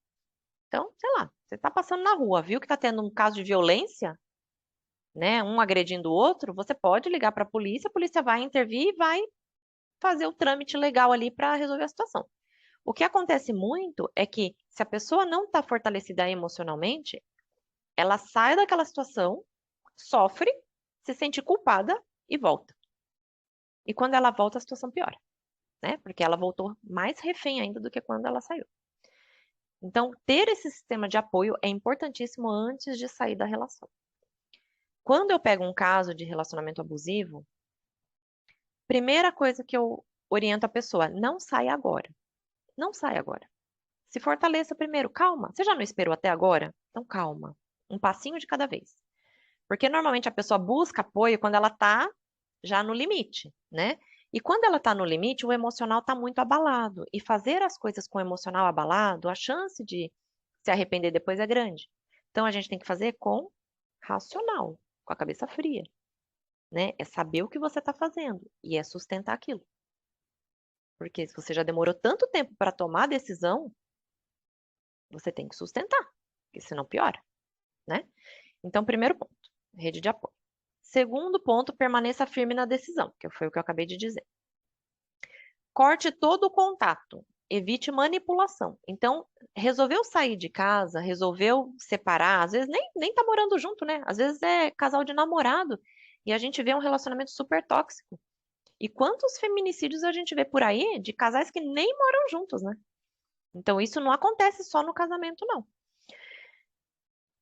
Então, sei lá, você está passando na rua, viu que está tendo um caso de violência, né? Um agredindo o outro, você pode ligar para a polícia vai intervir e vai fazer o trâmite legal ali para resolver a situação. O que acontece muito é que se a pessoa não está fortalecida emocionalmente, ela sai daquela situação, sofre, se sente culpada e volta. E quando ela volta, a situação piora, né? Porque ela voltou mais refém ainda do que quando ela saiu. Então, ter esse sistema de apoio é importantíssimo antes de sair da relação. Quando eu pego um caso de relacionamento abusivo, primeira coisa que eu oriento a pessoa, não sai agora. Não sai agora. Se fortaleça primeiro, calma. Você já não esperou até agora? Então calma. Um passinho de cada vez. Porque normalmente a pessoa busca apoio quando ela tá já no limite, né? E quando ela está no limite, o emocional está muito abalado. E fazer as coisas com o emocional abalado, a chance de se arrepender depois é grande. Então a gente tem que fazer com racional, com a cabeça fria, né? É saber o que você está fazendo e é sustentar aquilo. Porque se você já demorou tanto tempo para tomar a decisão, você tem que sustentar, porque senão piora, né? Então, primeiro ponto, rede de apoio. Segundo ponto, permaneça firme na decisão, que foi o que eu acabei de dizer. Corte todo o contato, evite manipulação. Então, resolveu sair de casa, resolveu separar, às vezes nem tá morando junto, né? Às vezes é casal de namorado e a gente vê um relacionamento super tóxico. E quantos feminicídios a gente vê por aí de casais que nem moram juntos, né? Então, isso não acontece só no casamento, não.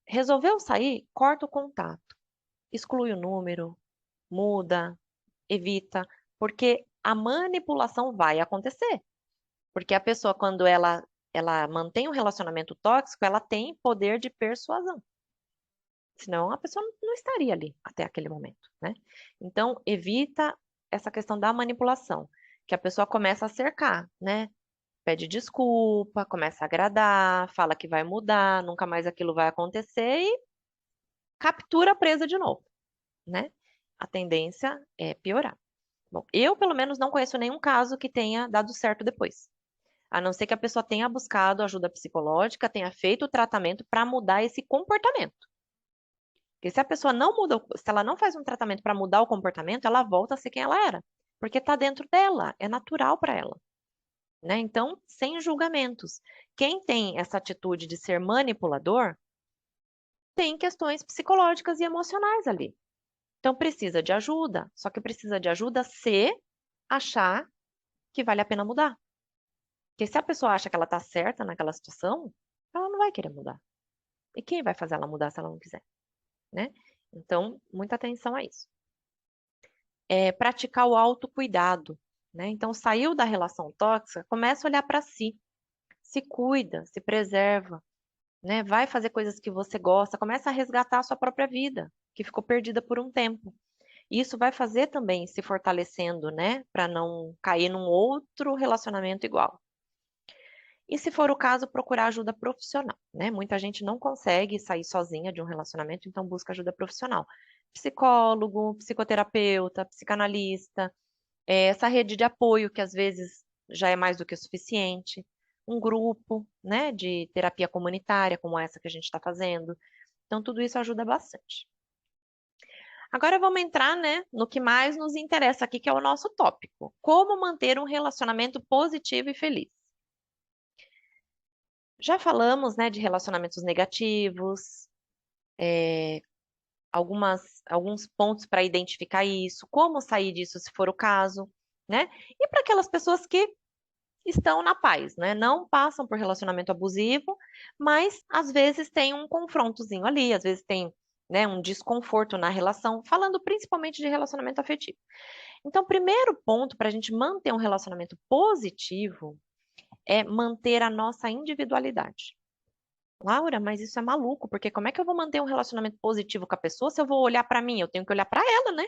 Resolveu sair? Corta o contato. Exclui o número, muda, evita, porque a manipulação vai acontecer. Porque a pessoa, quando ela mantém um relacionamento tóxico, ela tem poder de persuasão. Senão a pessoa não estaria ali até aquele momento, né? Então, evita essa questão da manipulação, que a pessoa começa a cercar, né? Pede desculpa, começa a agradar, fala que vai mudar, nunca mais aquilo vai acontecer e captura a presa de novo, né? A tendência é piorar. Bom, eu pelo menos não conheço nenhum caso que tenha dado certo depois. A não ser que a pessoa tenha buscado ajuda psicológica, tenha feito o tratamento para mudar esse comportamento. Porque se a pessoa não muda, se ela não faz um tratamento para mudar o comportamento, ela volta a ser quem ela era. Porque está dentro dela, é natural para ela. Né? Então, sem julgamentos. Quem tem essa atitude de ser manipulador tem questões psicológicas e emocionais ali. Então, precisa de ajuda. Só que precisa de ajuda se achar que vale a pena mudar. Porque se a pessoa acha que ela está certa naquela situação, ela não vai querer mudar. E quem vai fazer ela mudar se ela não quiser, né? Então, muita atenção a isso. Praticar o autocuidado, né? Então, saiu da relação tóxica, começa a olhar para si. Se cuida, se preserva, né? Vai fazer coisas que você gosta, começa a resgatar a sua própria vida, que ficou perdida por um tempo. Isso vai fazer também se fortalecendo, né? Para não cair num outro relacionamento igual. E se for o caso, procurar ajuda profissional, né? Muita gente não consegue sair sozinha de um relacionamento, então busca ajuda profissional. Psicólogo, psicoterapeuta, psicanalista, essa rede de apoio que às vezes já é mais do que o suficiente, um grupo, né, de terapia comunitária como essa que a gente está fazendo. Então, tudo isso ajuda bastante. Agora vamos entrar, né, no que mais nos interessa aqui, que é o nosso tópico. Como manter um relacionamento positivo e feliz. Já falamos, né, de relacionamentos negativos, alguns pontos para identificar isso, como sair disso se for o caso, né? E para aquelas pessoas que estão na paz, né? Não passam por relacionamento abusivo, mas às vezes tem um confrontozinho ali, às vezes tem, né, um desconforto na relação, falando principalmente de relacionamento afetivo. Então, primeiro ponto para a gente manter um relacionamento positivo é manter a nossa individualidade. Laura, mas isso é maluco, porque como é que eu vou manter um relacionamento positivo com a pessoa se eu vou olhar para mim? Eu tenho que olhar para ela, né?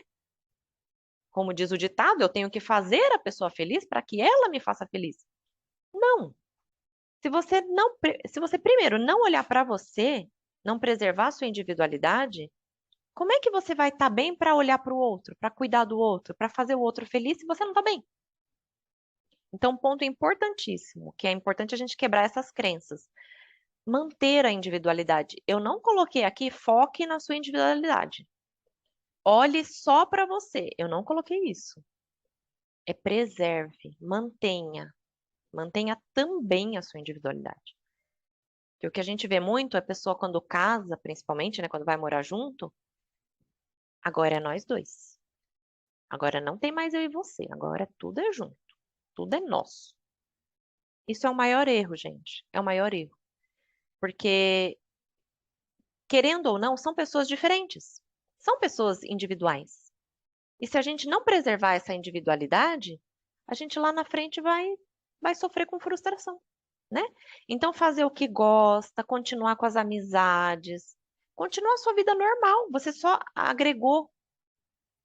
Como diz o ditado, eu tenho que fazer a pessoa feliz para que ela me faça feliz. Não. Se você primeiro não olhar para você, não preservar a sua individualidade, como é que você vai estar bem para olhar para o outro, para cuidar do outro, para fazer o outro feliz se você não está bem? Então, um ponto importantíssimo, que é importante a gente quebrar essas crenças. Manter a individualidade. Eu não coloquei aqui foque na sua individualidade. Olhe só para você. Eu não coloquei isso. É preserve, mantenha. Mantenha também a sua individualidade. Porque o que a gente vê muito é a pessoa quando casa, principalmente, né, quando vai morar junto, agora é nós dois. Agora não tem mais eu e você. Agora tudo é junto. Tudo é nosso. Isso é o maior erro, gente. É o maior erro. Porque, querendo ou não, são pessoas diferentes. São pessoas individuais. E se a gente não preservar essa individualidade, a gente lá na frente vai sofrer com frustração, né? Então, fazer o que gosta, continuar com as amizades, continuar a sua vida normal. Você só agregou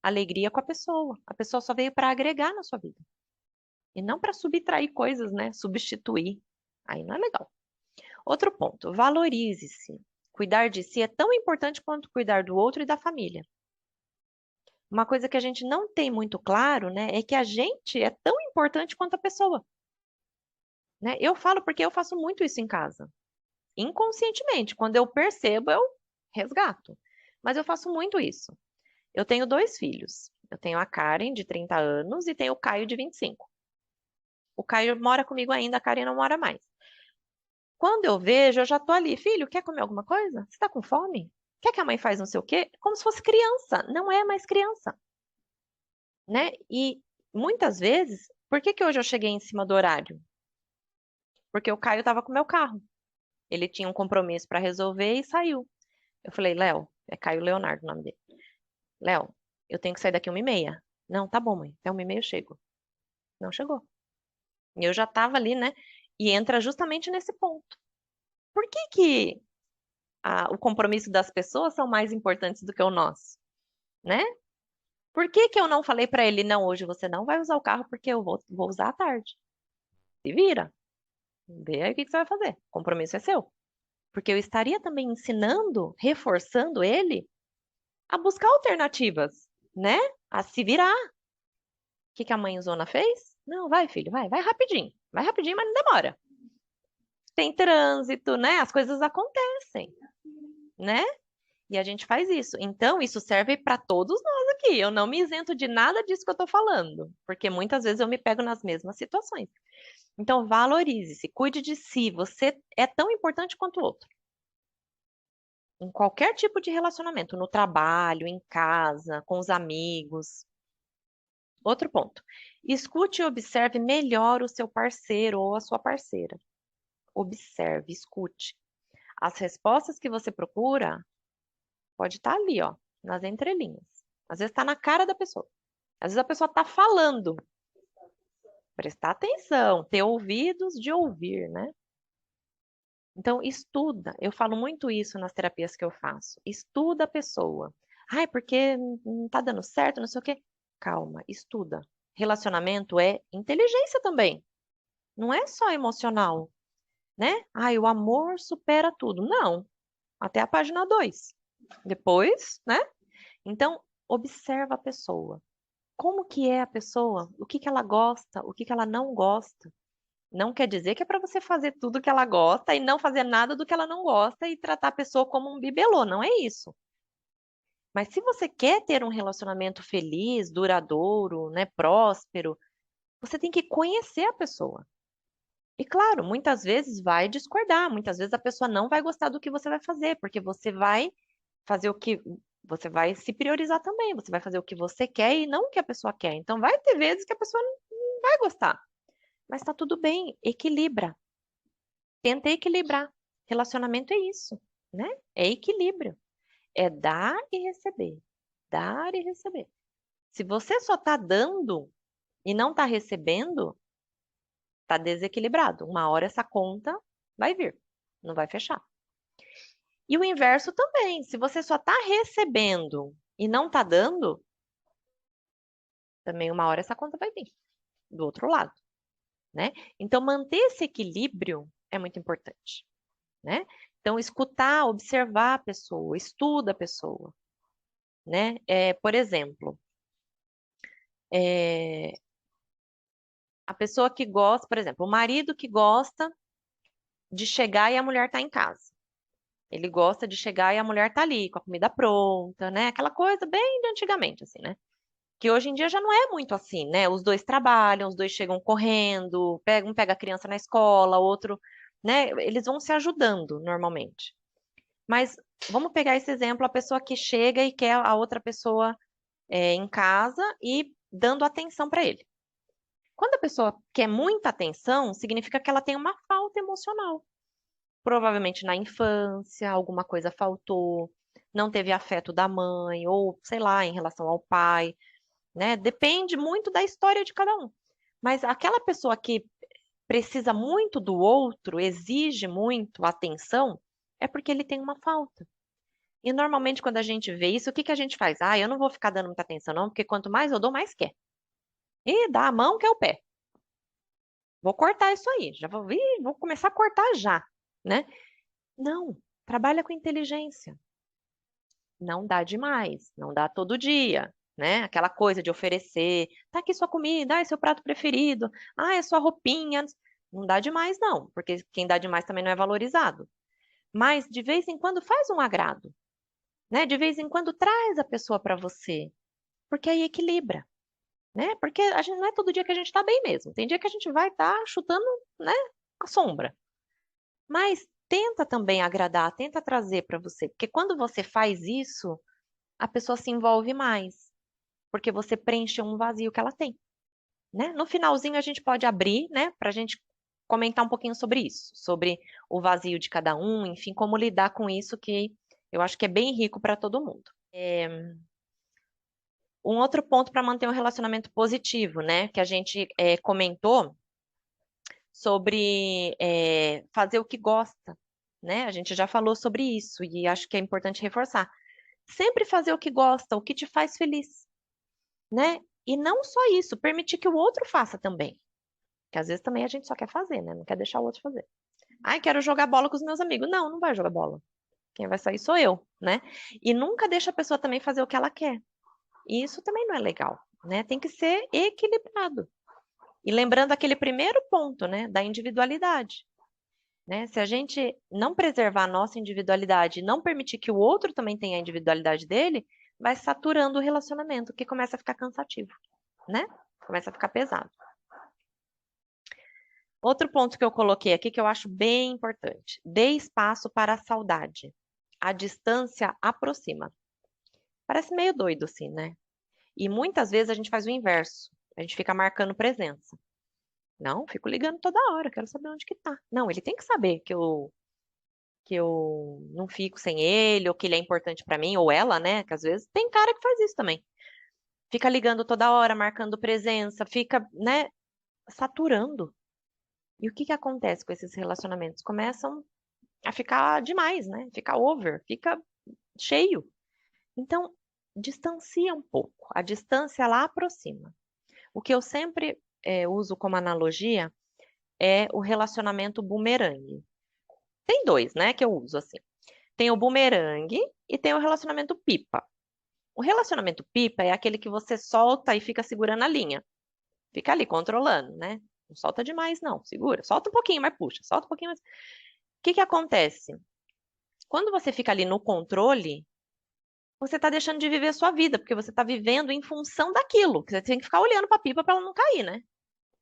alegria com a pessoa. A pessoa só veio para agregar na sua vida. E não para subtrair coisas, né? Substituir. Aí não é legal. Outro ponto, valorize-se. Cuidar de si é tão importante quanto cuidar do outro e da família. Uma coisa que a gente não tem muito claro, né, é que a gente é tão importante quanto a pessoa, né? Eu falo porque eu faço muito isso em casa. Inconscientemente, quando eu percebo, eu resgato. Mas eu faço muito isso. Eu tenho dois filhos. Eu tenho a Karen, de 30 anos, e tenho o Caio, de 25. O Caio mora comigo ainda, a Karen não mora mais. Quando eu vejo, eu já tô ali. Filho, quer comer alguma coisa? Você tá com fome? Quer que a mãe faz não sei o quê? Como se fosse criança. Não é mais criança, né? E muitas vezes, por que que hoje eu cheguei em cima do horário? Porque o Caio tava com o meu carro. Ele tinha um compromisso para resolver e saiu. Eu falei, Léo, é Caio Leonardo o nome dele. Léo, eu tenho que sair daqui 1h30. Não, tá bom, mãe. Até 1h30 eu chego. Não chegou. E eu já tava ali, né? E entra justamente nesse ponto. Por que que o compromisso das pessoas são mais importantes do que o nosso, né? Por que que eu não falei para ele, não, hoje você não vai usar o carro porque eu vou usar à tarde? Se vira. Vê aí o que que você vai fazer. O compromisso é seu. Porque eu estaria também ensinando, reforçando ele a buscar alternativas, né? A se virar. O que que a mãezona fez? Não, vai, filho, vai, vai rapidinho. Vai rapidinho, mas não demora. Tem trânsito, né? As coisas acontecem, né? E a gente faz isso. Então, isso serve para todos nós aqui. Eu não me isento de nada disso que eu estou falando, porque muitas vezes eu me pego nas mesmas situações. Então, valorize-se, cuide de si. Você é tão importante quanto o outro. Em qualquer tipo de relacionamento, no trabalho, em casa, com os amigos. Outro ponto. Escute e observe melhor o seu parceiro ou a sua parceira. Observe, escute. As respostas que você procura pode estar ali, ó, nas entrelinhas. Às vezes está na cara da pessoa. Às vezes a pessoa está falando. Prestar atenção, ter ouvidos de ouvir, né? Então, estuda. Eu falo muito isso nas terapias que eu faço. Estuda a pessoa. Ai, porque não tá dando certo, não sei o quê. Calma, estuda. Relacionamento é inteligência também. Não é só emocional, né? Ai, o amor supera tudo. Não. Até a página 2. Depois, né? Então, observa a pessoa. Como que é a pessoa? O que que ela gosta? O que que ela não gosta? Não quer dizer que é para você fazer tudo que ela gosta e não fazer nada do que ela não gosta e tratar a pessoa como um bibelô, não é isso. Mas se você quer ter um relacionamento feliz, duradouro, né, próspero, você tem que conhecer a pessoa. E claro, muitas vezes vai discordar, muitas vezes a pessoa não vai gostar do que você vai fazer, porque você vai fazer o que você vai se priorizar também, você vai fazer o que você quer e não o que a pessoa quer. Então vai ter vezes que a pessoa não vai gostar. Mas tá tudo bem, equilibra. Tenta equilibrar. Relacionamento é isso, né? É equilíbrio. É dar e receber. Dar e receber. Se você só tá dando e não tá recebendo, tá desequilibrado. Uma hora essa conta vai vir, não vai fechar. E o inverso também. Se você só tá recebendo e não tá dando, também uma hora essa conta vai vir do outro lado, né? Então manter esse equilíbrio é muito importante, né? Então, escutar, observar a pessoa, estuda a pessoa, né? Por exemplo, é, a pessoa que gosta, por exemplo, o marido que gosta de chegar e a mulher tá em casa. Ele gosta de chegar e a mulher tá ali, com a comida pronta, né? Aquela coisa bem de antigamente, assim, né? Que hoje em dia já não é muito assim, né? Os dois trabalham, os dois chegam correndo, um pega a criança na escola, outro, né? Eles vão se ajudando normalmente. Mas vamos pegar esse exemplo, a pessoa que chega e quer a outra pessoa em casa e dando atenção para ele. Quando a pessoa quer muita atenção, significa que ela tem uma falta emocional. Provavelmente na infância, alguma coisa faltou, não teve afeto da mãe, ou sei lá, em relação ao pai, né? Depende muito da história de cada um. Mas aquela pessoa que precisa muito do outro, exige muito atenção, é porque ele tem uma falta. E normalmente quando a gente vê isso, o que que a gente faz? Ah, eu não vou ficar dando muita atenção não, porque quanto mais eu dou, mais quer. E dá a mão, quer o pé. Vou cortar isso aí, já vou começar a cortar já, né? Não, trabalha com inteligência. Não dá demais, não dá todo dia, né? Aquela coisa de oferecer, tá aqui sua comida, é seu prato preferido, é sua roupinha. Não dá demais, não, porque quem dá demais também não é valorizado. Mas de vez em quando faz um agrado, né? De vez em quando traz a pessoa para você, porque aí equilibra, né? Porque a gente não é todo dia que a gente tá bem mesmo. Tem dia que a gente vai estar chutando, né, a sombra. Mas tenta também agradar, tenta trazer para você, porque quando você faz isso, a pessoa se envolve mais, porque você preenche um vazio que ela tem, né? No finalzinho a gente pode abrir, né, para a gente comentar um pouquinho sobre isso, sobre o vazio de cada um, enfim, como lidar com isso, que eu acho que é bem rico para todo mundo. Um outro ponto para manter um relacionamento positivo, né, que a gente comentou sobre fazer o que gosta, né? A gente já falou sobre isso e acho que é importante reforçar. Sempre fazer o que gosta, o que te faz feliz, né? E não só isso, permitir que o outro faça também. Que às vezes também a gente só quer fazer, né? Não quer deixar o outro fazer. Ai, quero jogar bola com os meus amigos. Não, não vai jogar bola. Quem vai sair sou eu, né? E nunca deixa a pessoa também fazer o que ela quer. E isso também não é legal, né? Tem que ser equilibrado. E lembrando aquele primeiro ponto, né, da individualidade, né? Se a gente não preservar a nossa individualidade e não permitir que o outro também tenha a individualidade dele, vai saturando o relacionamento, que começa a ficar cansativo, né? Começa a ficar pesado. Outro ponto que eu coloquei aqui que eu acho bem importante: dê espaço para a saudade. A distância aproxima. Parece meio doido assim, né? E muitas vezes a gente faz o inverso. A gente fica marcando presença. Não, fico ligando toda hora, quero saber onde que tá. Não, ele tem que saber que eu não fico sem ele, ou que ele é importante pra mim, ou ela, né? Que às vezes tem cara que faz isso também. Fica ligando toda hora, marcando presença, fica, né, saturando. E o que que acontece com esses relacionamentos? Começam a ficar demais, né? Fica over, fica cheio. Então, distancia um pouco. A distância ela aproxima. O que eu sempre uso como analogia é o relacionamento bumerangue. Tem dois, né, que eu uso assim. Tem o bumerangue e tem o relacionamento pipa. O relacionamento pipa é aquele que você solta e fica segurando a linha. Fica ali controlando, né? Não solta demais, não. Segura. Solta um pouquinho, mas puxa. Solta um pouquinho mais. O que que acontece? Quando você fica ali no controle, você está deixando de viver a sua vida, porque você está vivendo em função daquilo. Você tem que ficar olhando para a pipa para ela não cair, né?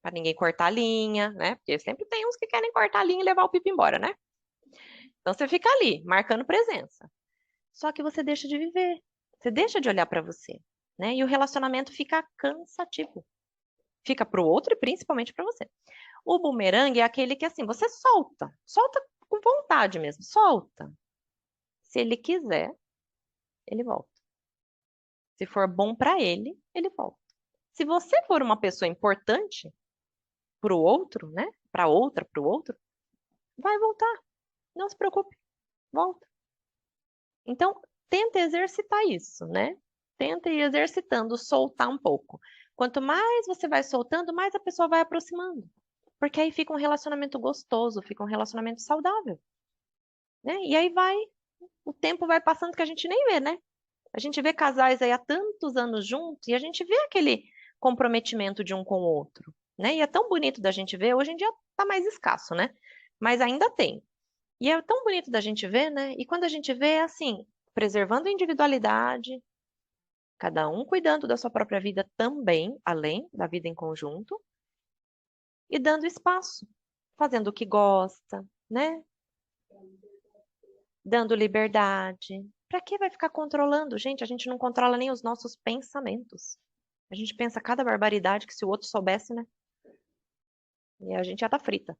Para ninguém cortar a linha, né? Porque sempre tem uns que querem cortar a linha e levar o pipa embora, né? Então você fica ali, marcando presença. Só que você deixa de viver. Você deixa de olhar para você, né? E o relacionamento fica cansativo. Fica para o outro e principalmente para você. O bumerangue é aquele que assim, você solta. Solta com vontade mesmo. Solta. Se ele quiser, ele volta. Se for bom para ele, ele volta. Se você for uma pessoa importante para o outro, né? Para outra, para o outro, vai voltar. Não se preocupe, volta. Então, tenta exercitar isso, né? Tenta ir exercitando, soltar um pouco. Quanto mais você vai soltando, mais a pessoa vai aproximando. Porque aí fica um relacionamento gostoso, fica um relacionamento saudável, né? E aí o tempo vai passando que a gente nem vê, né? A gente vê casais aí há tantos anos juntos e a gente vê aquele comprometimento de um com o outro, né? E é tão bonito da gente ver, hoje em dia tá mais escasso, né? Mas ainda tem. E é tão bonito da gente ver, né? E quando a gente vê, é assim, preservando a individualidade, cada um cuidando da sua própria vida também, além da vida em conjunto, e dando espaço, fazendo o que gosta, né? Dando liberdade. Pra que vai ficar controlando? Gente, a gente não controla nem os nossos pensamentos. A gente pensa cada barbaridade que se o outro soubesse, né? E a gente já tá frita.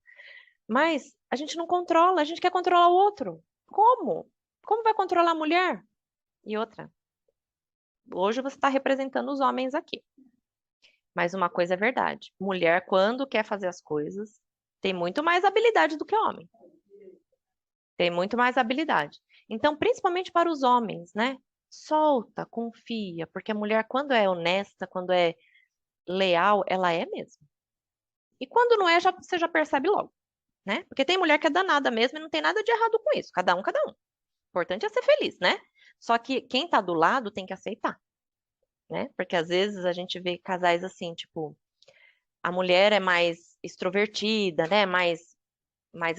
Mas a gente não controla, a gente quer controlar o outro. Como? Como vai controlar a mulher? E outra, hoje você está representando os homens aqui. Mas uma coisa é verdade: mulher, quando quer fazer as coisas, tem muito mais habilidade do que homem. Tem muito mais habilidade. Então, principalmente para os homens, né? Solta, confia, porque a mulher, quando é honesta, quando é leal, ela é mesmo. E quando não é, você já percebe logo, né? Porque tem mulher que é danada mesmo e não tem nada de errado com isso. Cada um, cada um. O importante é ser feliz, né? Só que quem tá do lado tem que aceitar, né? Porque às vezes a gente vê casais assim, tipo, a mulher é mais extrovertida, né? Mais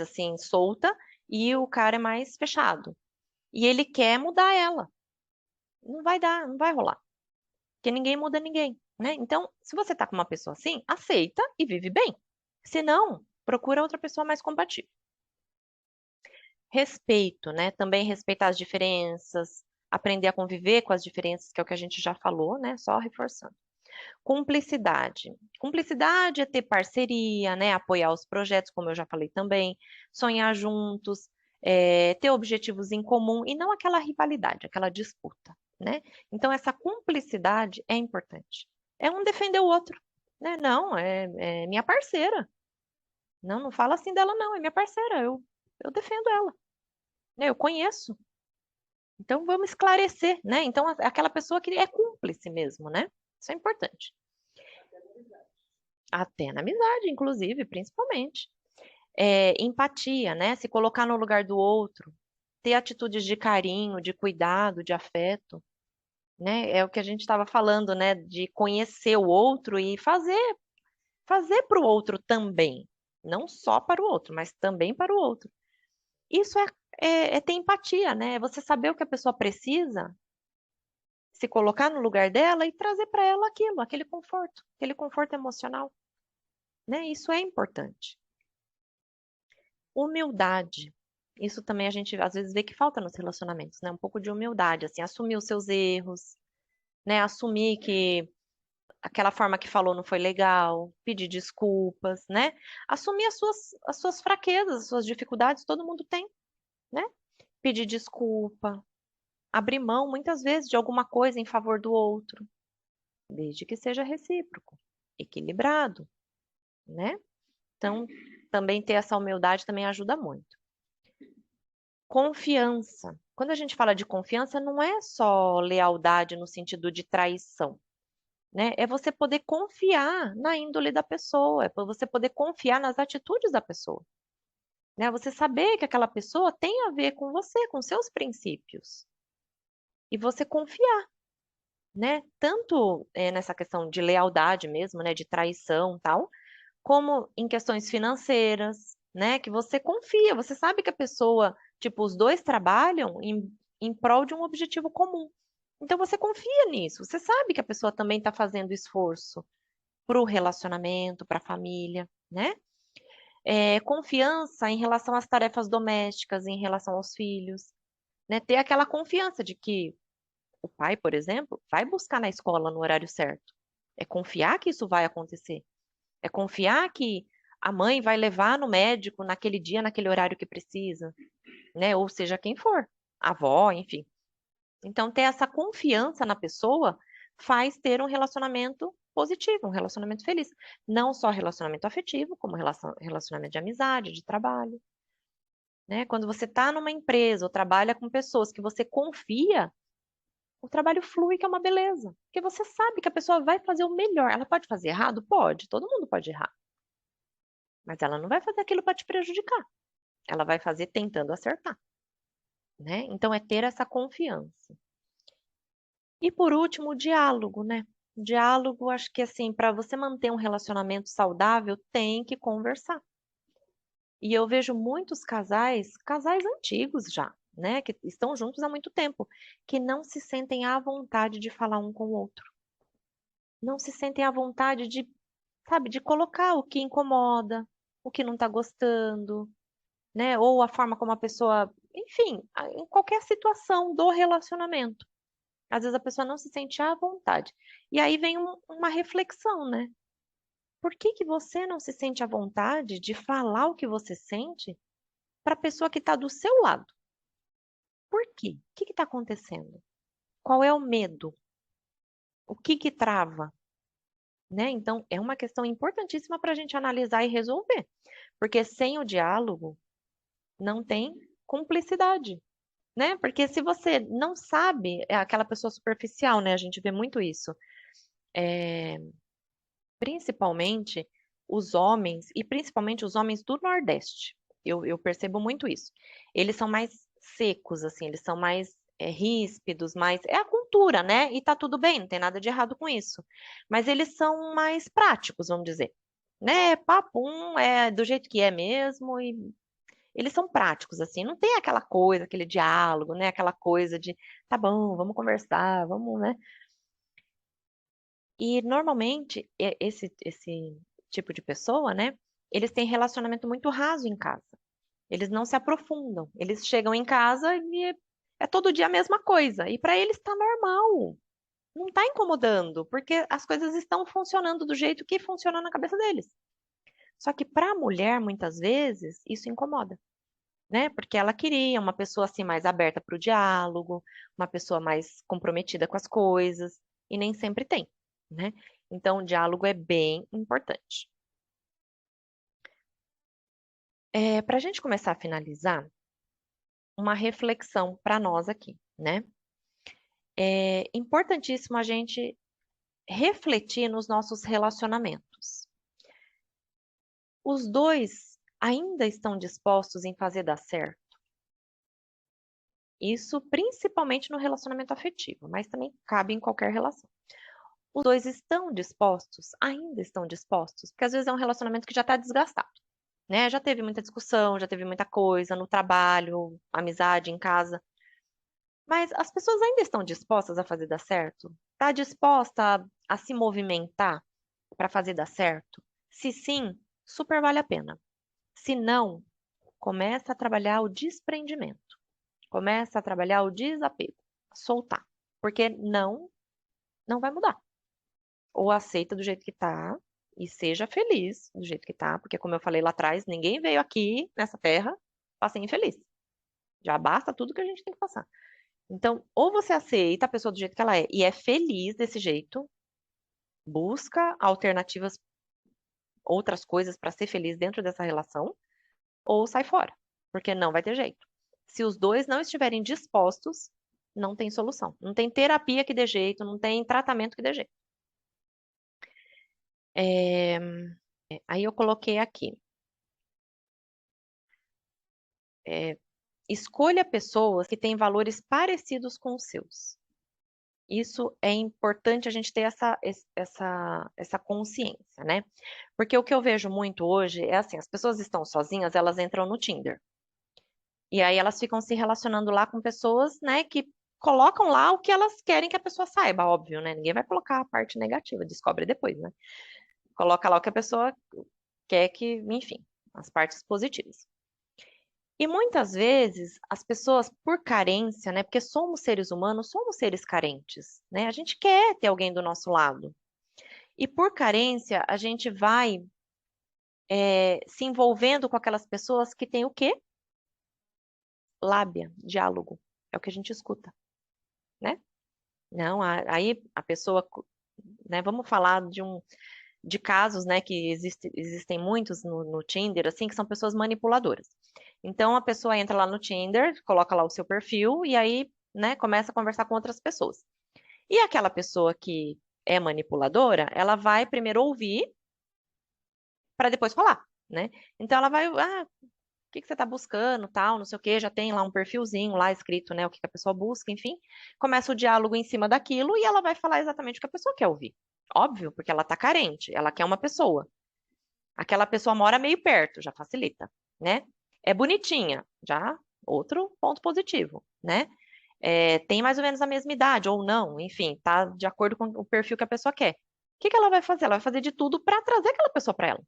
assim, solta, e o cara é mais fechado. E ele quer mudar ela. Não vai dar, não vai rolar. Porque ninguém muda ninguém, né? Então, se você tá com uma pessoa assim, aceita e vive bem. Se não, procura outra pessoa mais compatível. Respeito, né? Também respeitar as diferenças, aprender a conviver com as diferenças, que é o que a gente já falou, né? Só reforçando. Cumplicidade. Cumplicidade é ter parceria, né? Apoiar os projetos, como eu já falei também, sonhar juntos, ter objetivos em comum e não aquela rivalidade, aquela disputa, né? Então, essa cumplicidade é importante. É um defender o outro, né? Não, é minha parceira. Não, não fala assim dela, não, é minha parceira, eu defendo ela, né? Eu conheço. Então, vamos esclarecer, né? Então, aquela pessoa que é cúmplice mesmo, né? Isso é importante. Até na amizade, inclusive, principalmente. Empatia, né? Se colocar no lugar do outro, ter atitudes de carinho, de cuidado, de afeto, né? É o que a gente estava falando, né? De conhecer o outro e fazer para o outro também. Não só para o outro, mas também para o outro. Isso é ter empatia, né? É você saber o que a pessoa precisa, se colocar no lugar dela e trazer para ela aquilo, aquele conforto emocional, né? Isso é importante. Humildade. Isso também a gente às vezes vê que falta nos relacionamentos, né? Um pouco de humildade, assim, assumir os seus erros, né? Assumir que aquela forma que falou não foi legal, pedir desculpas, né? Assumir as suas fraquezas, as suas dificuldades, todo mundo tem, né? Pedir desculpa, abrir mão muitas vezes de alguma coisa em favor do outro, desde que seja recíproco, equilibrado, né? Então, também ter essa humildade também ajuda muito. Confiança. Quando a gente fala de confiança, não é só lealdade no sentido de traição, né? É você poder confiar na índole da pessoa, é você poder confiar nas atitudes da pessoa, né? Você saber que aquela pessoa tem a ver com você, com seus princípios, e você confiar, né? Tanto nessa questão de lealdade mesmo, né? De traição, tal, como em questões financeiras, né? Que você confia, você sabe que a pessoa, tipo, os dois trabalham em prol de um objetivo comum. Então você confia nisso, você sabe que a pessoa também está fazendo esforço para o relacionamento, para a família, né? Confiança em relação às tarefas domésticas, em relação aos filhos, né? Ter aquela confiança de que o pai, por exemplo, vai buscar na escola no horário certo. É confiar que isso vai acontecer. É confiar que a mãe vai levar no médico naquele dia, naquele horário que precisa, né? Ou seja, quem for, a avó, enfim. Então, ter essa confiança na pessoa faz ter um relacionamento positivo, um relacionamento feliz. Não só relacionamento afetivo, como relacionamento de amizade, de trabalho, né? Quando você está numa empresa ou trabalha com pessoas que você confia, o trabalho flui, que é uma beleza. Porque você sabe que a pessoa vai fazer o melhor. Ela pode fazer errado? Pode, todo mundo pode errar. Mas ela não vai fazer aquilo para te prejudicar. Ela vai fazer tentando acertar, né? Então é ter essa confiança. E por último, o diálogo, né? O diálogo, acho que assim, para você manter um relacionamento saudável, tem que conversar. E eu vejo muitos casais antigos já, né, que estão juntos há muito tempo, que não se sentem à vontade de falar um com o outro. Não se sentem à vontade de, sabe, de colocar o que incomoda, o que não está gostando, né? Ou a forma como a pessoa, enfim, em qualquer situação do relacionamento. Às vezes a pessoa não se sente à vontade. E aí vem uma reflexão, né? Por que que você não se sente à vontade de falar o que você sente para a pessoa que está do seu lado? Por quê? O que está acontecendo? Qual é o medo? O que que trava? Né? Então, é uma questão importantíssima para a gente analisar e resolver. Porque sem o diálogo, não tem cumplicidade. né? Porque se você não sabe, é aquela pessoa superficial, né? A gente vê muito isso. É, principalmente os homens, e principalmente os homens do Nordeste. Eu percebo muito isso. Eles são mais secos, assim, eles são mais ríspidos, mais. É a cultura, né? E tá tudo bem, não tem nada de errado com isso. Mas eles são mais práticos, vamos dizer. Né? Papum, é do jeito que é mesmo, e eles são práticos, assim, não tem aquela coisa, aquele diálogo, né? Aquela coisa de, tá bom, vamos conversar, vamos, né? E normalmente esse tipo de pessoa, né? Eles têm relacionamento muito raso em casa. Eles não se aprofundam. Eles chegam em casa e é todo dia a mesma coisa. E para eles está normal. Não está incomodando, porque as coisas estão funcionando do jeito que funciona na cabeça deles. Só que para a mulher, muitas vezes, isso incomoda, né? Porque ela queria uma pessoa assim mais aberta para o diálogo, uma pessoa mais comprometida com as coisas, e nem sempre tem, né? Então, o diálogo é bem importante. Para a gente começar a finalizar, uma reflexão para nós aqui, né? É importantíssimo a gente refletir nos nossos relacionamentos. Os dois ainda estão dispostos em fazer dar certo? Isso principalmente no relacionamento afetivo, mas também cabe em qualquer relação. Os dois estão dispostos? Ainda estão dispostos? Porque às vezes é um relacionamento que já está desgastado, né? Já teve muita discussão, já teve muita coisa no trabalho, amizade, em casa. Mas as pessoas ainda estão dispostas a fazer dar certo? Está disposta a se movimentar para fazer dar certo? Se sim, super vale a pena. Se não, começa a trabalhar o desprendimento. Começa a trabalhar o desapego, soltar. Porque não vai mudar. Ou aceita do jeito que tá e seja feliz do jeito que tá, porque como eu falei lá atrás, ninguém veio aqui nessa terra para ser infeliz. Já basta tudo que a gente tem que passar. Então, ou você aceita a pessoa do jeito que ela é e é feliz desse jeito, busca alternativas, outras coisas para ser feliz dentro dessa relação, ou sai fora, porque não vai ter jeito. Se os dois não estiverem dispostos, não tem solução. Não tem terapia que dê jeito, não tem tratamento que dê jeito. É, aí eu coloquei aqui. é, Escolha pessoas que têm valores parecidos com os seus. Isso é importante a gente ter essa consciência, né? Porque o que eu vejo muito hoje é assim, as pessoas estão sozinhas, elas entram no Tinder. E aí elas ficam se relacionando lá com pessoas, né, que colocam lá o que elas querem que a pessoa saiba, óbvio, né? Ninguém vai colocar a parte negativa, descobre depois, né? Coloca lá o que a pessoa quer que, enfim, as partes positivas. E muitas vezes as pessoas, por carência, né? Porque somos seres humanos, somos seres carentes, né? A gente quer ter alguém do nosso lado. E por carência, a gente vai se envolvendo com aquelas pessoas que têm o quê? Lábia, diálogo. É o que a gente escuta, né? Não, aí a pessoa, né? Vamos falar de casos, né? Que existem muitos no Tinder, assim, que são pessoas manipuladoras. Então a pessoa entra lá no Tinder, coloca lá o seu perfil e aí, né, começa a conversar com outras pessoas. E aquela pessoa que é manipuladora, ela vai primeiro ouvir para depois falar, né? Então ela vai, o que que você está buscando, tal, não sei o quê, já tem lá um perfilzinho lá escrito, né, o que que a pessoa busca, enfim. Começa o diálogo em cima daquilo e ela vai falar exatamente o que a pessoa quer ouvir. Óbvio, porque ela tá carente, ela quer uma pessoa. Aquela pessoa mora meio perto, já facilita, né? É bonitinha, já outro ponto positivo, né? Tem mais ou menos a mesma idade, ou não, enfim, tá de acordo com o perfil que a pessoa quer. O que que ela vai fazer? Ela vai fazer de tudo para trazer aquela pessoa para ela.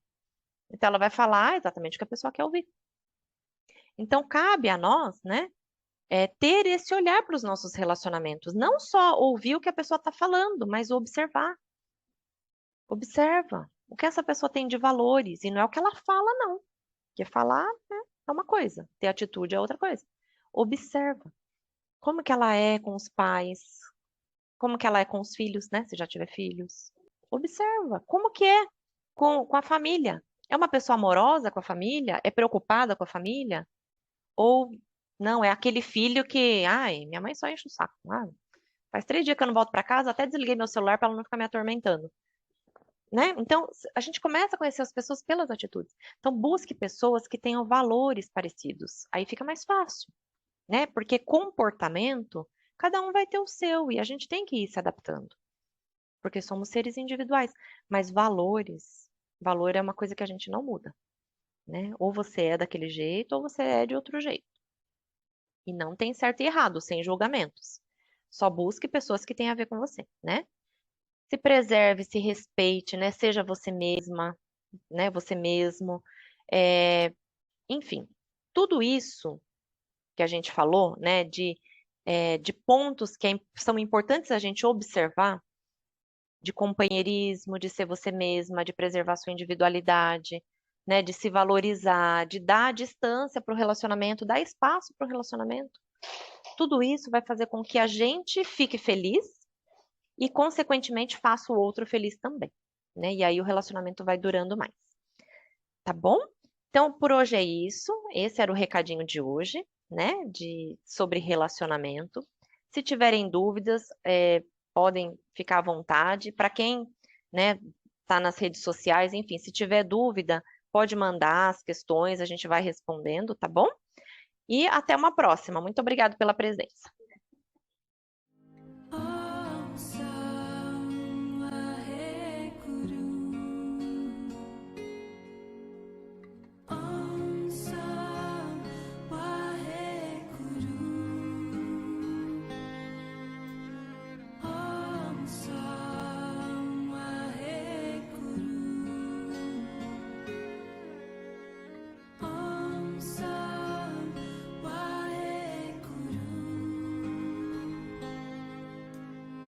Então, ela vai falar exatamente o que a pessoa quer ouvir. Então, cabe a nós, né, ter esse olhar para os nossos relacionamentos. Não só ouvir o que a pessoa está falando, mas observar. Observa o que essa pessoa tem de valores. E não é o que ela fala, não. Porque falar, né, é uma coisa, ter atitude é outra coisa. Observa como que ela é com os pais, como que ela é com os filhos, né? Se já tiver filhos. Observa como que é com a família. É uma pessoa amorosa com a família? É preocupada com a família? Ou Não, é aquele filho que, ai, minha mãe só enche o saco. Ah, faz 3 dias que eu não volto para casa, até desliguei meu celular para ela não ficar me atormentando, né? Então, a gente começa a conhecer as pessoas pelas atitudes. Então, busque pessoas que tenham valores parecidos. Aí fica mais fácil, né? Porque comportamento, cada um vai ter o seu e a gente tem que ir se adaptando, porque somos seres individuais. Mas valores, valor é uma coisa que a gente não muda, né? Ou você é daquele jeito ou você é de outro jeito. E não tem certo e errado, sem julgamentos. Só busque pessoas que têm a ver com você, né? Se preserve, se respeite, né? Seja você mesma, né? Você mesmo. É, enfim, tudo isso que a gente falou, né? De pontos que são importantes a gente observar, de companheirismo, de ser você mesma, de preservar sua individualidade, né? De se valorizar, de dar distância para o relacionamento, dar espaço para o relacionamento. Tudo isso vai fazer com que a gente fique feliz e, consequentemente, faça o outro feliz também, né? E aí o relacionamento vai durando mais, tá bom? Então, por hoje é isso. Esse era o recadinho de hoje, né? Sobre relacionamento. Se tiverem dúvidas, podem ficar à vontade. Para quem, né, tá nas redes sociais, enfim, se tiver dúvida, pode mandar as questões, a gente vai respondendo, tá bom? E até uma próxima. Muito obrigada pela presença.